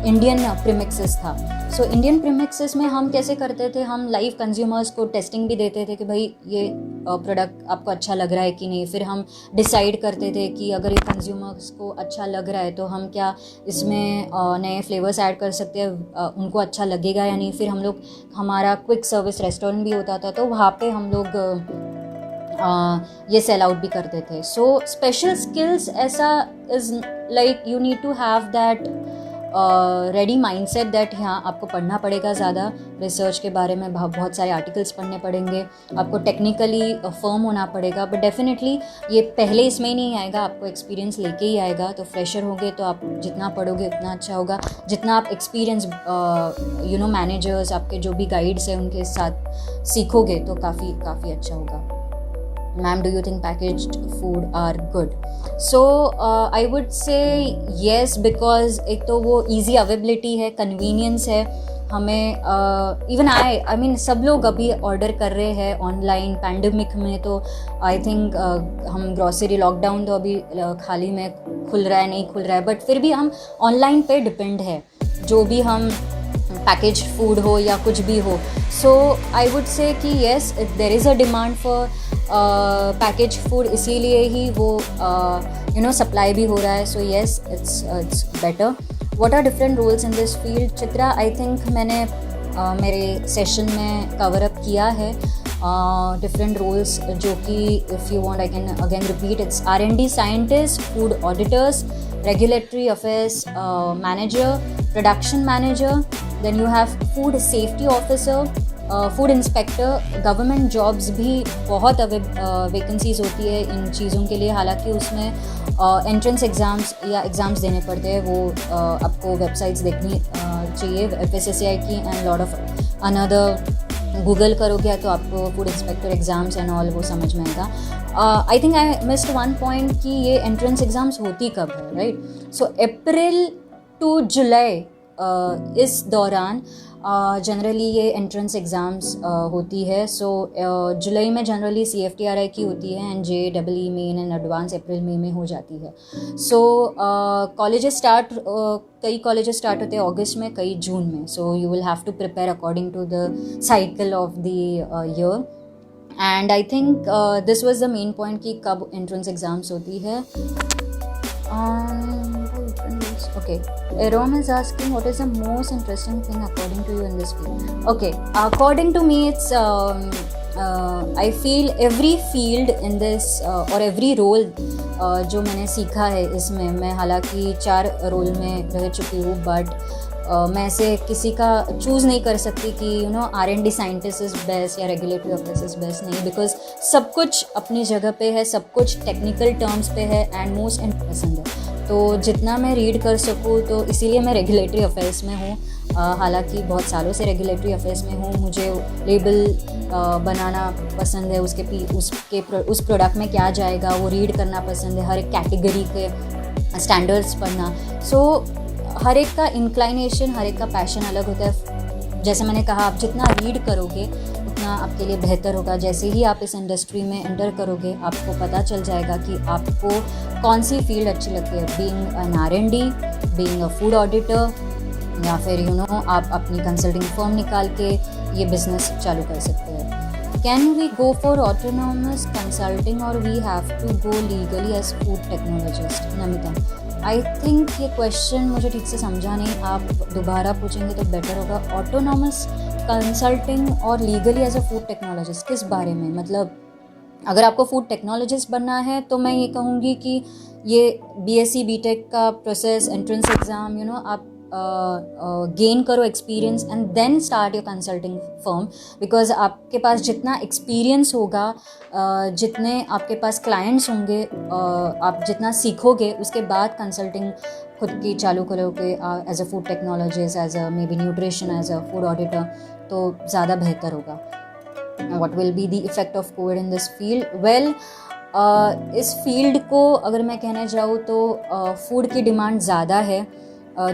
Indian premixes था। सो इंडियन प्रीमिक्सेस में हम कैसे करते थे, हम लाइव कंज्यूमर्स को टेस्टिंग भी देते थे कि भाई ये प्रोडक्ट आपको अच्छा लग रहा है कि नहीं। फिर हम डिसाइड करते थे कि अगर ये कंज्यूमर्स को अच्छा लग रहा है तो हम क्या इसमें नए फ्लेवर्स ऐड कर सकते हैं, उनको अच्छा लगेगा या नहीं। फिर हम लोग, हमारा क्विक सर्विस रेस्टोरेंट भी होता था तो वहाँ पे हम लोग ये सेल आउट भी करते थे। सो स्पेशल स्किल्स ऐसा is like you need to have that ready mindset that हाँ आपको पढ़ना पड़ेगा, ज़्यादा रिसर्च के बारे में बहुत सारे आर्टिकल्स पढ़ने पड़ेंगे, आपको टेक्निकली फर्म होना पड़ेगा। बट डेफिनेटली ये पहले इसमें ही नहीं आएगा, आपको एक्सपीरियंस लेके ही आएगा। तो फ्रेशर होगे तो आप जितना पढ़ोगे उतना अच्छा होगा, जितना आप एक्सपीरियंस मैनेजर्स, आपके जो भी गाइड्स हैं उनके साथ सीखोगे तो काफ़ी अच्छा होगा। Ma'am, do you think packaged food are good? So I would say yes, because एक तो वो easy availability है, convenience है हमें। इवन आई मीन सब लोग अभी ऑर्डर कर रहे हैं ऑनलाइन पैंडमिक में। तो आई थिंक हम ग्रॉसरी, लॉकडाउन तो अभी खाली में खुल रहा है, नहीं खुल रहा है, बट फिर भी हम ऑनलाइन पे डिपेंड है, जो भी हम पैकेज फूड हो या कुछ भी हो। सो आई वुड से कि yes, there is a demand for package food, इसीलिए ही वो सप्लाई भी हो रहा है। So yes, it's better. What are different roles in this field? Chitra, I think मैंने मेरे सेशन में कवर अप किया है डिफरेंट रोल्स, जो कि if you want I can again repeat. It's R&D scientist, food auditors, regulatory affairs manager, production manager, then you have food safety officer, food inspector. Government jobs भी बहुत vacancies होती है इन चीज़ों के लिए, हालांकि उसमें एंट्रेंस एग्ज़ाम्स या एग्ज़ाम्स देने पड़ते हैं, वो आपको वेबसाइट्स देखनी चाहिए FSSAI की and lot of another. Google करोगे तो आपको food inspector exams and all वो समझ में आएगा। आई think I missed one point कि ये एंट्रेंस एग्ज़ाम्स होती कब है, राइट? सो अप्रैल टू जुलाई इस दौरान जनरली ये एंट्रेंस एग्ज़ाम्स होती है। सो जुलाई में जनरली CFTRI की होती है and JEE main and advance अप्रैल मई में हो जाती है। सो कॉलेजेस स्टार्ट, कई कॉलेजेस स्टार्ट होते हैं अगस्त में, कई जून में। So you will have to prepare according to the cycle of the year. And I think this was the main point कि कब एंट्रेंस एग्ज़ाम्स होती है। Okay, Aaron is asking what is the most interesting thing according to you in this field. Okay, according to me, it's I feel every field in this or every role जो मैंने सीखा है इसमें, मैं हालांकि 4 role में रह चुकी हूँ, बट मैं ऐसे किसी का चूज़ नहीं कर सकती कि R&D साइंटिस्ट इज़ बेस्ट या रेगुलेटरी ऑफिस इज़ बेस्ट, नहीं, बिकॉज सब कुछ अपनी जगह पे है, सब कुछ टेक्निकल टर्म्स पे है एंड मोस्ट पसंद है। तो जितना मैं रीड कर सकूँ, तो इसीलिए मैं रेगुलेटरी अफेयर्स में हूँ। हालांकि बहुत सालों से रेगुलेटरी अफेयर्स में हूँ। मुझे लेबल बनाना पसंद है, उस प्रोडक्ट में क्या जाएगा वो रीड करना पसंद है, हर एक कैटेगरी के स्टैंडर्ड्स पढ़ना। सो हर एक का इंक्लाइनेशन, हर एक का पैशन अलग होता है। जैसे मैंने कहा, आप जितना रीड करोगे उतना आपके लिए बेहतर होगा। जैसे ही आप इस इंडस्ट्री में एंटर करोगे, आपको पता चल जाएगा कि आपको कौन सी फील्ड अच्छी लगती है, being an R&D, being a food auditor, या फिर आप अपनी कंसल्टिंग फर्म निकाल के ये बिज़नेस चालू कर सकते हैं। Can we go for autonomous consulting और we have to go legally as food technologist? Namita, I think ये क्वेश्चन मुझे ठीक से समझा नहीं, आप दोबारा पूछेंगे तो बेटर होगा। ऑटोनॉमस कंसल्टिंग और legally as a food technologist किस बारे में? मतलब अगर आपको फूड टेक्नोलॉजिस्ट बनना है तो मैं ये कहूँगी कि ये BSc BTech का प्रोसेस, एंट्रेंस एग्ज़ाम, आप गेन करो experience and then start your consulting firm. Because आपके पास जितना एक्सपीरियंस होगा, जितने आपके पास क्लाइंट्स होंगे, आप जितना सीखोगे, उसके बाद कंसल्टिंग खुद की चालू करोगे as a food technologist, as a may be nutrition, as a food auditor, तो ज़्यादा बेहतर होगा। What will be the effect of covid in this field? Well, इस फील्ड को अगर मैं कहना चाहूँ तो फूड की डिमांड ज़्यादा है।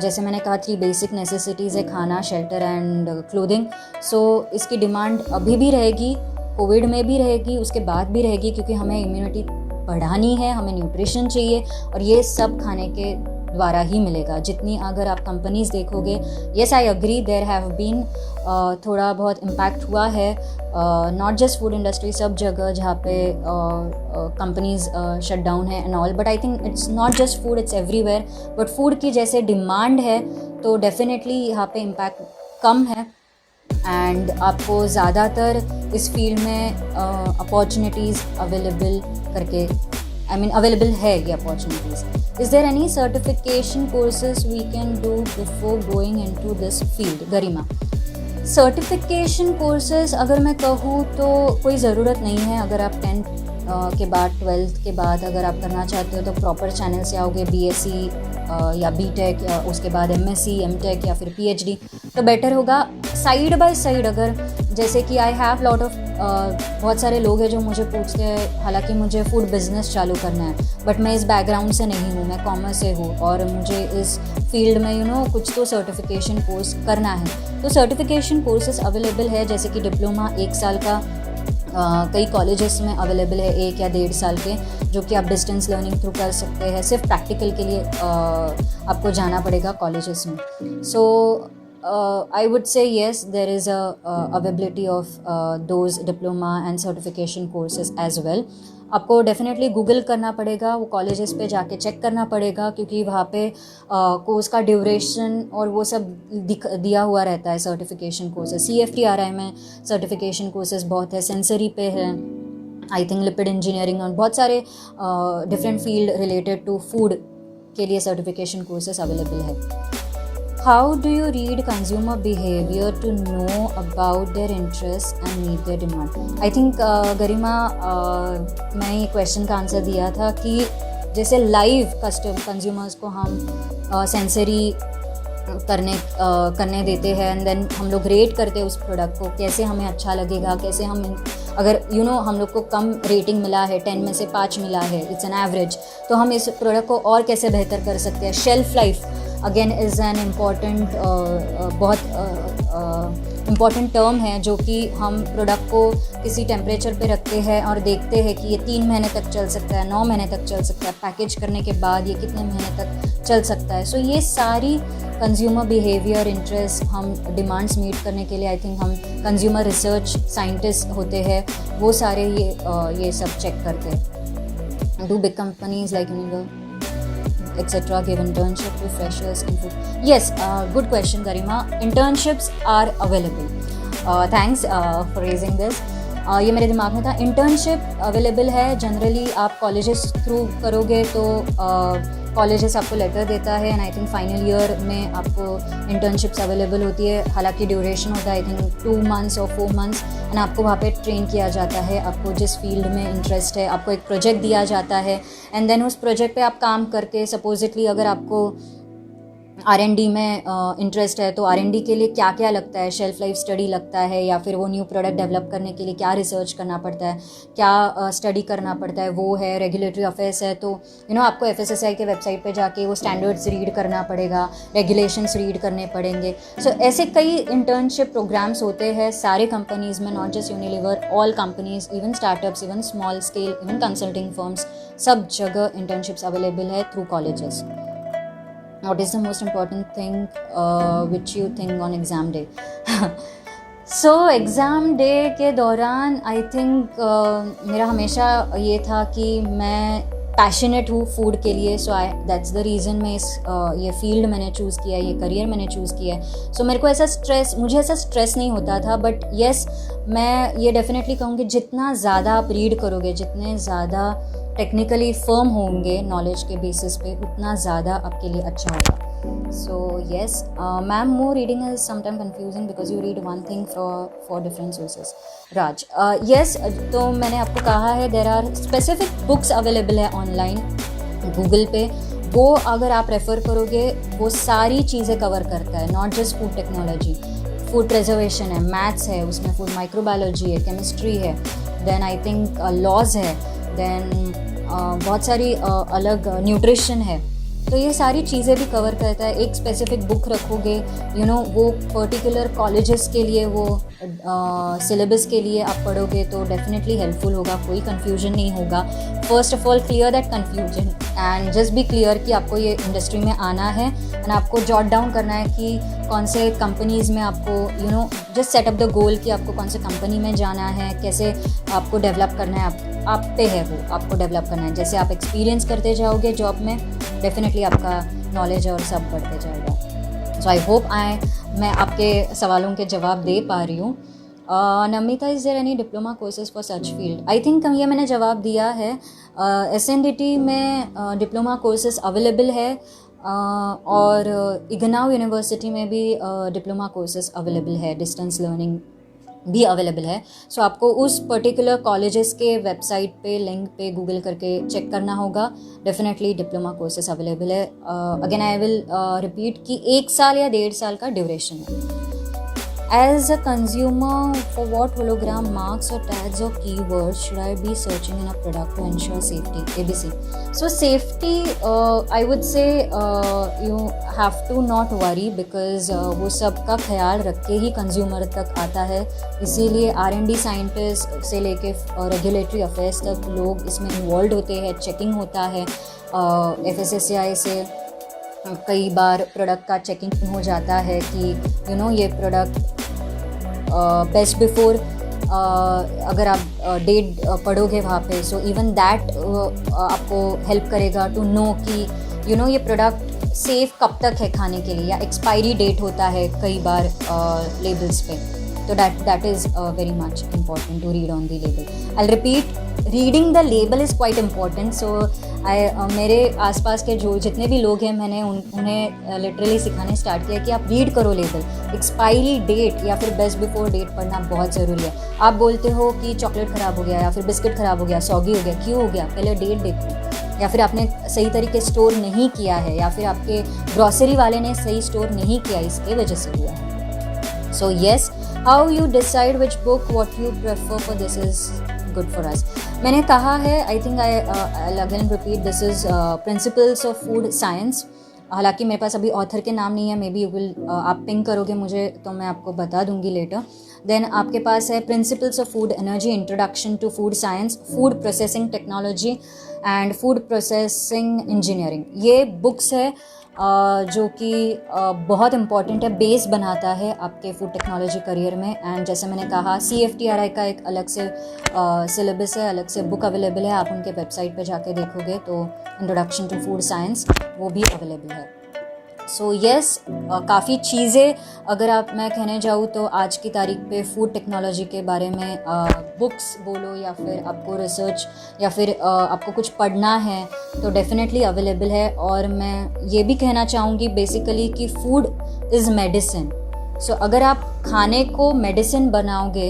जैसे मैंने कहा, 3 बेसिक नेसेसिटीज़ है, खाना, शेल्टर एंड क्लोथिंग। सो इसकी डिमांड अभी भी रहेगी, कोविड में भी रहेगी, उसके बाद भी रहेगी, क्योंकि हमें इम्यूनिटी बढ़ानी है, हमें न्यूट्रिशन चाहिए, और ये सब खाने के द्वारा ही मिलेगा। जितनी अगर आप कंपनीज़ देखोगे, yes I agree, there have been थोड़ा बहुत इम्पैक्ट हुआ है, नॉट जस्ट फूड इंडस्ट्री, सब जगह जहाँ पे कंपनीज शट डाउन है and all, but I think it's not just food, it's everywhere. But food की जैसे डिमांड है तो डेफिनेटली यहाँ पे इम्पैक्ट कम है, एंड आपको ज़्यादातर इस फील्ड में अपॉर्चुनिटीज़ अवेलेबल अवेलेबल है ये opportunities. Is there any certification courses we can do before going into this field? Garima, certification courses अगर मैं कहूँ तो कोई ज़रूरत नहीं है। अगर आप 10th के बाद, 12th के बाद अगर आप करना चाहते हो तो प्रॉपर चैनल से आओगे, BSc या BTech, या उसके बाद MSc, MTech या फिर PhD, तो बेटर होगा। साइड बाय साइड, अगर जैसे कि आई हैव लॉट ऑफ बहुत सारे लोग हैं जो मुझे पूछते हैं, हालांकि मुझे फूड बिज़नेस चालू करना है, बट मैं इस बैकग्राउंड से नहीं हूँ, मैं कॉमर्स से हूँ, और मुझे इस फील्ड में कुछ तो सर्टिफिकेशन कोर्स करना है। तो सर्टिफिकेशन कोर्सेज अवेलेबल है, जैसे कि डिप्लोमा 1 साल का कई कॉलेजेस में अवेलेबल है, 1 या 1.5 साल के, जो कि आप डिस्टेंस लर्निंग थ्रू कर सकते हैं। सिर्फ प्रैक्टिकल के लिए आपको जाना पड़ेगा कॉलेजेस में। सो I would say yes, there is a availability of those diploma and certification courses as well. आपको डेफिनेटली गूगल करना पड़ेगा, वो कॉलेजेस पे जाके चेक करना पड़ेगा, क्योंकि वहाँ पे कोर्स का ड्यूरेशन और वो सब दिया हुआ रहता है। सर्टिफिकेशन कोर्सेज CFTRI में सर्टिफिकेशन कोर्सेज बहुत है, सेंसरी पे है, आई थिंक लिपिड इंजीनियरिंग, और बहुत सारे different field related to food के लिए सर्टिफिकेशन कोर्सेज अवेलेबल है। How do you read consumer behavior to know about their interests and meet their demand? I think गरिमा, मैं ये क्वेश्चन का आंसर दिया था कि जैसे लाइव कंज्यूमर्स को हम सेंसरी करने देते हैं, एंड देन हम लोग रेट करते हैं उस प्रोडक्ट को, कैसे हमें अच्छा लगेगा, कैसे हम अगर हम लोग को कम रेटिंग मिला है, 10 में से 5 मिला है, इट्स एन एवरेज, तो हम इस प्रोडक्ट को और कैसे बेहतर कर सकते हैं। Shelf life again is an important, बहुत इम्पॉर्टेंट टर्म है, जो कि हम प्रोडक्ट को किसी टेम्परेचर पे रखते हैं और देखते हैं कि ये 3 महीने तक चल सकता है, 9 महीने तक चल सकता है, पैकेज करने के बाद ये कितने महीने तक चल सकता है। सो ये सारी कंज्यूमर बिहेवियर, इंटरेस्ट, हम डिमांड्स मीट करने के लिए आई थिंक हम कंज्यूमर रिसर्च साइंटिस्ट होते हैं, वो सारे ये सब चेक करते हैं। Do big companies like etc. give internship to freshers in food? Yes, good question, Garima. Internships are available. Thanks for raising this. ये मेरे दिमाग में था. इंटर्नशिप अवेलेबल है. जनरली आप कॉलेजेस थ्रू करोगे तो कॉलेजेस आपको लेटर देता है, and I think final year में आपको इंटर्नशिप्स अवेलेबल होती है. हालांकि ड्यूरेशन होता है आई थिंक 2 months और 4 months, एंड आपको वहाँ पे ट्रेन किया जाता है. आपको जिस फील्ड में इंटरेस्ट है, आपको एक प्रोजेक्ट दिया जाता है, एंड देन उस प्रोजेक्ट पे आप काम करके, सपोजिटली अगर आपको R&D में इंटरेस्ट है तो R&D के लिए क्या क्या लगता है, शेल्फ लाइफ स्टडी लगता है, या फिर वो न्यू प्रोडक्ट डेवलप करने के लिए क्या रिसर्च करना पड़ता है, क्या स्टडी करना पड़ता है, वो है. रेगुलेटरी अफेयर्स है तो आपको FSSAI के वेबसाइट पे जाके वो स्टैंडर्ड्स रीड करना पड़ेगा, रेगुलेशंस रीड करने पड़ेंगे. सो ऐसे कई इंटर्नशिप प्रोग्राम्स होते हैं सारे कंपनीज़ में, not just Unilever, all companies, even startups, even small scale, even consulting firms, सब जगह इंटर्नशिप्स अवेलेबल है through colleges. What is the most important thing which you think on exam day? So exam day के दौरान I think मेरा हमेशा ये था कि मैं पैशनेट हूँ फूड के लिए. सो दैट्स द रीज़न मैं ये फील्ड मैंने चूज़ किया है, ये करियर मैंने चूज़ किया है. सो मुझे ऐसा स्ट्रेस नहीं होता था. बट येस, मैं ये डेफिनेटली कहूँगी जितना ज़्यादा आप रीड करोगे, जितने ज़्यादा टेक्निकली फर्म होंगे नॉलेज के बेसिस पे, उतना ज़्यादा आपके लिए अच्छा होगा. So yes ma'am, more reading is sometime confusing because you read one thing for different sources. Raj, yes, तो मैंने आपको कहा है there are specific books available है ऑनलाइन गूगल पे. वो अगर आप रेफ़र करोगे वो सारी चीज़ें कवर करता है, not just food technology. Food preservation है, मैथ्स है, उसमें फूड माइक्रोबायोलॉजी है, केमिस्ट्री है, देन आई थिंक लॉज है, देन बहुत सारी अलग न्यूट्रिशन है. तो ये सारी चीज़ें भी कवर करता है. एक स्पेसिफिक बुक रखोगे, वो पर्टिकुलर कॉलेजेस के लिए, वो सिलेबस के लिए आप पढ़ोगे तो डेफिनेटली हेल्पफुल होगा. कोई कन्फ्यूजन नहीं होगा. First of all clear that confusion and just be clear कि आपको ये इंडस्ट्री में आना है, एंड आपको जॉट डाउन करना है कि कौन से कंपनीज़ में आपको just set up the goal कि आपको कौन से कंपनी में जाना है, कैसे आपको डेवलप करना है. आप पे है वो, आपको डेवलप करना है. जैसे आप एक्सपीरियंस करते जाओगे जॉब में, डेफिनेटली आपका नॉलेज और सब बढ़ते जाएगा. सो आई होप मैं आपके सवालों के जवाब दे पा रही हूँ. Namita, is there any diploma courses for such field? I think ये मैंने जवाब दिया है. SNDT में डिप्लोमा कोर्सेज अवेलेबल है, और इग्नाउ यूनिवर्सिटी में भी डिप्लोमा कोर्सेज अवेलेबल है, डिस्टेंस लर्निंग भी अवेलेबल है. सो आपको उस पर्टिकुलर कॉलेजेस के वेबसाइट पे, लिंक पे गूगल करके चेक करना होगा. डेफिनेटली डिप्लोमा कोर्सेज अवेलेबल है. अगेन आई विल रिपीट कि 1 साल या 1.5 साल का ड्यूरेशन है. As a consumer, for what hologram marks or tags or keywords should I be searching in a product to ensure safety? ABC. So safety, I would say you have to not worry because वो सब का ख्याल रख के ही consumer तक आता है. इसीलिए R&D साइंटिस्ट से लेके रेगुलेटरी अफेयर्स तक लोग इसमें इन्वॉल्व होते हैं. चेकिंग होता है FSSAI से. कई बार प्रोडक्ट का चेकिंग हो जाता है कि ये प्रोडक्ट बेस्ट बिफोर, अगर आप डेट पढ़ोगे वहाँ पे, सो इवन दैट आपको हेल्प करेगा टू नो कि ये प्रोडक्ट सेफ कब तक है खाने के लिए, या एक्सपायरी डेट होता है कई बार लेबल्स पे. तो that is very much important to read on the label. I repeat, reading the label is quite important. So मेरे आसपास के जो जितने भी लोग हैं, मैंने उन्हें लिटरली सिखाने स्टार्ट किया कि आप रीड करो लेबल. एक्सपायरी डेट या फिर बेस्ट बिफोर डेट पढ़ना बहुत ज़रूरी है. आप बोलते हो कि चॉकलेट ख़राब हो गया, या फिर बिस्किट ख़राब हो गया, सॉगी हो गया, क्यों हो गया, पहले डेट देखो. या फिर आपने सही तरीके स्टोर नहीं किया है, या फिर आपके ग्रॉसरी वाले ने सही स्टोर नहीं किया, इसके वजह से हुआ है. So yes, how you decide which book what you prefer for this is good for us. मैंने कहा है, I think I again repeat, this is principles of food science. हालांकि मेरे पास अभी ऑथर के नाम नहीं है, मे बी यू विल, आप पिंग करोगे मुझे तो मैं आपको बता दूंगी लेटर. देन आपके पास है principles of food energy, introduction to food science, food processing technology and food processing engineering. ये बुक्स है जो कि बहुत इम्पॉर्टेंट है, बेस बनाता है आपके फूड टेक्नोलॉजी करियर में। एंड जैसे मैंने कहा, CFTRI का एक अलग से सिलेबस है, अलग से बुक अवेलेबल है, आप उनके वेबसाइट पे जाके देखोगे तो इंट्रोडक्शन टू फूड साइंस वो भी अवेलेबल है। सो येस, काफ़ी चीज़ें अगर मैं कहने जाऊँ तो आज की तारीख पे फूड टेक्नोलॉजी के बारे में बुक्स बोलो या फिर आपको रिसर्च या फिर आपको कुछ पढ़ना है तो डेफिनेटली अवेलेबल है। और मैं ये भी कहना चाहूँगी बेसिकली कि फूड इज़ मेडिसिन। सो अगर आप खाने को मेडिसिन बनाओगे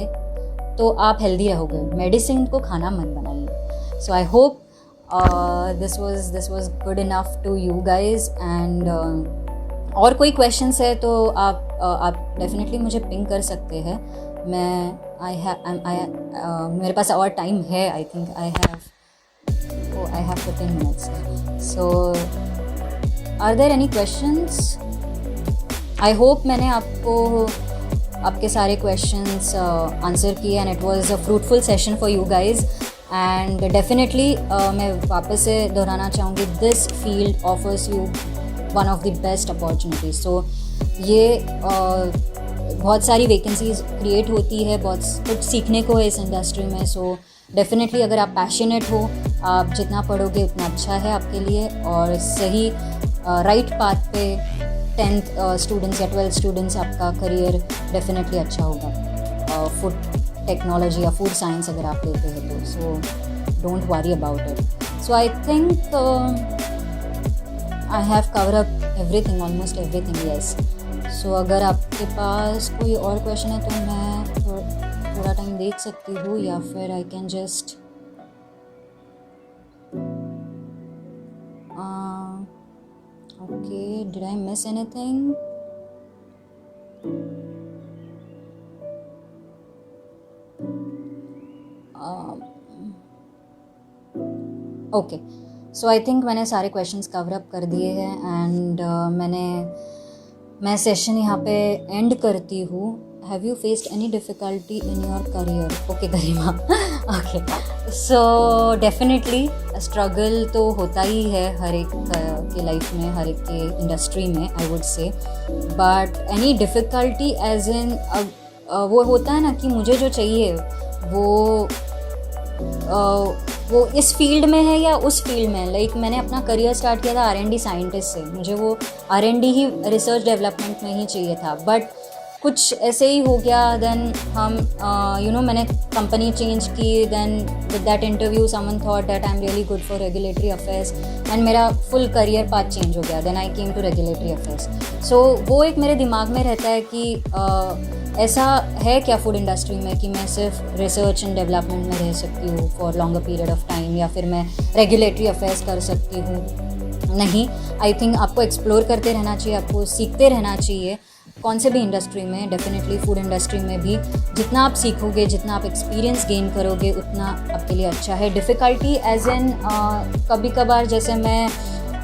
तो आप हेल्दी रहोगे, मेडिसिन को खाना मत बनाइए। So I hope this was good enough to you guys. And और कोई क्वेश्चंस है तो आप डेफिनेटली मुझे पिंग कर सकते हैं। मेरे पास और टाइम है, I think I have 15 minutes. So are there any questions? I hope मैंने आपके सारे क्वेश्चंस आंसर किए and it was a fruitful session for you guys. And definitely मैं वापस से दोहराना चाहूँगी, this field offers you one of the best opportunities. So ये बहुत सारी वैकेंसीज क्रिएट होती है, बहुत कुछ सीखने को है इस इंडस्ट्री में। सो डेफिनेटली अगर आप पैशनेट हो, आप जितना पढ़ोगे उतना अच्छा है आपके लिए, और सही राइट पाथ पे 10th स्टूडेंट्स या 12th स्टूडेंट्स आपका करियर डेफिनेटली अच्छा होगा फूड टेक्नोलॉजी या फूड साइंस अगर आप लेते हैं तो। So don't worry about it. So I think I have covered up everything, almost everything, yes. So अगर आपके पास कोई और क्वेश्चन है तो मैं थोड़ा टाइम देख सकती हूँ, या फिर I can just okay, did I miss anything? Okay. So I think मैंने सारे क्वेश्चंस कवर अप कर दिए हैं। एंड मैं सेशन यहाँ पे एंड करती हूँ। Have you faced any difficulty in your career? Okay Garima, okay. So definitely struggle तो होता ही है हर एक के लाइफ में, हर एक के इंडस्ट्री में, I would say. But any difficulty as in वो होता है ना कि मुझे जो चाहिए वो इस फील्ड में है या उस फील्ड में। लाइक मैंने अपना करियर स्टार्ट किया था R&D साइंटिस्ट से, मुझे वो R&D ही रिसर्च डेवलपमेंट में ही चाहिए था। बट कुछ ऐसे ही हो गया, देन हम मैंने कंपनी चेंज की, then with that interview someone thought that I am really good for regulatory affairs, and मेरा फुल करियर पाथ चेंज हो गया। Then I came to regulatory affairs. So वो एक मेरे दिमाग में रहता है कि ऐसा है क्या फूड इंडस्ट्री में कि मैं सिर्फ रिसर्च एंड डेवलपमेंट में रह सकती हूँ for longer period of time, या फिर मैं रेगुलेटरी अफेयर्स कर सकती हूँ। नहीं, आई थिंक आपको एक्सप्लोर करते रहना चाहिए, आपको सीखते रहना चाहिए कौन से भी इंडस्ट्री में। डेफिनेटली फूड इंडस्ट्री में भी जितना आप सीखोगे, जितना आप एक्सपीरियंस गेन करोगे, उतना आपके लिए अच्छा है। डिफ़िकल्टी एज इन कभी कभार, जैसे मैं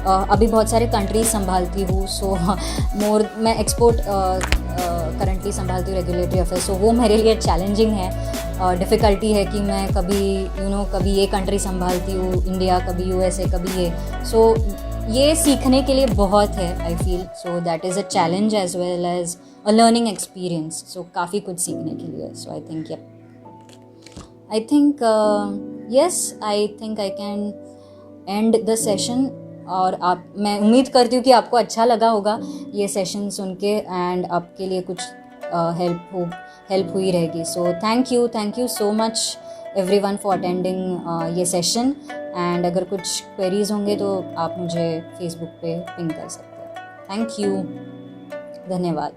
अभी बहुत सारे कंट्रीज संभालती हूँ, सो मैं एक्सपोर्ट करंटली संभालती हूँ रेगुलेटरी अफेयर्स, सो वो मेरे लिए चैलेंजिंग है। डिफ़िकल्टी है कि मैं कभी कभी ये कंट्री संभालती हूँ इंडिया, कभी USA, कभी ये। सो ये सीखने के लिए बहुत है, I feel. So that is a challenge as well as a learning experience. So काफ़ी कुछ सीखने के लिए। So I think I can end the session. और मैं उम्मीद करती हूँ कि आपको अच्छा लगा होगा ये सेशन सुन के, एंड आपके लिए कुछ हेल्प हुई रहेगी। So thank you so much everyone for attending ये सेशन। एंड अगर कुछ क्वेरीज होंगे तो आप मुझे फेसबुक पे पिंग कर सकते हैं। थैंक यू, धन्यवाद।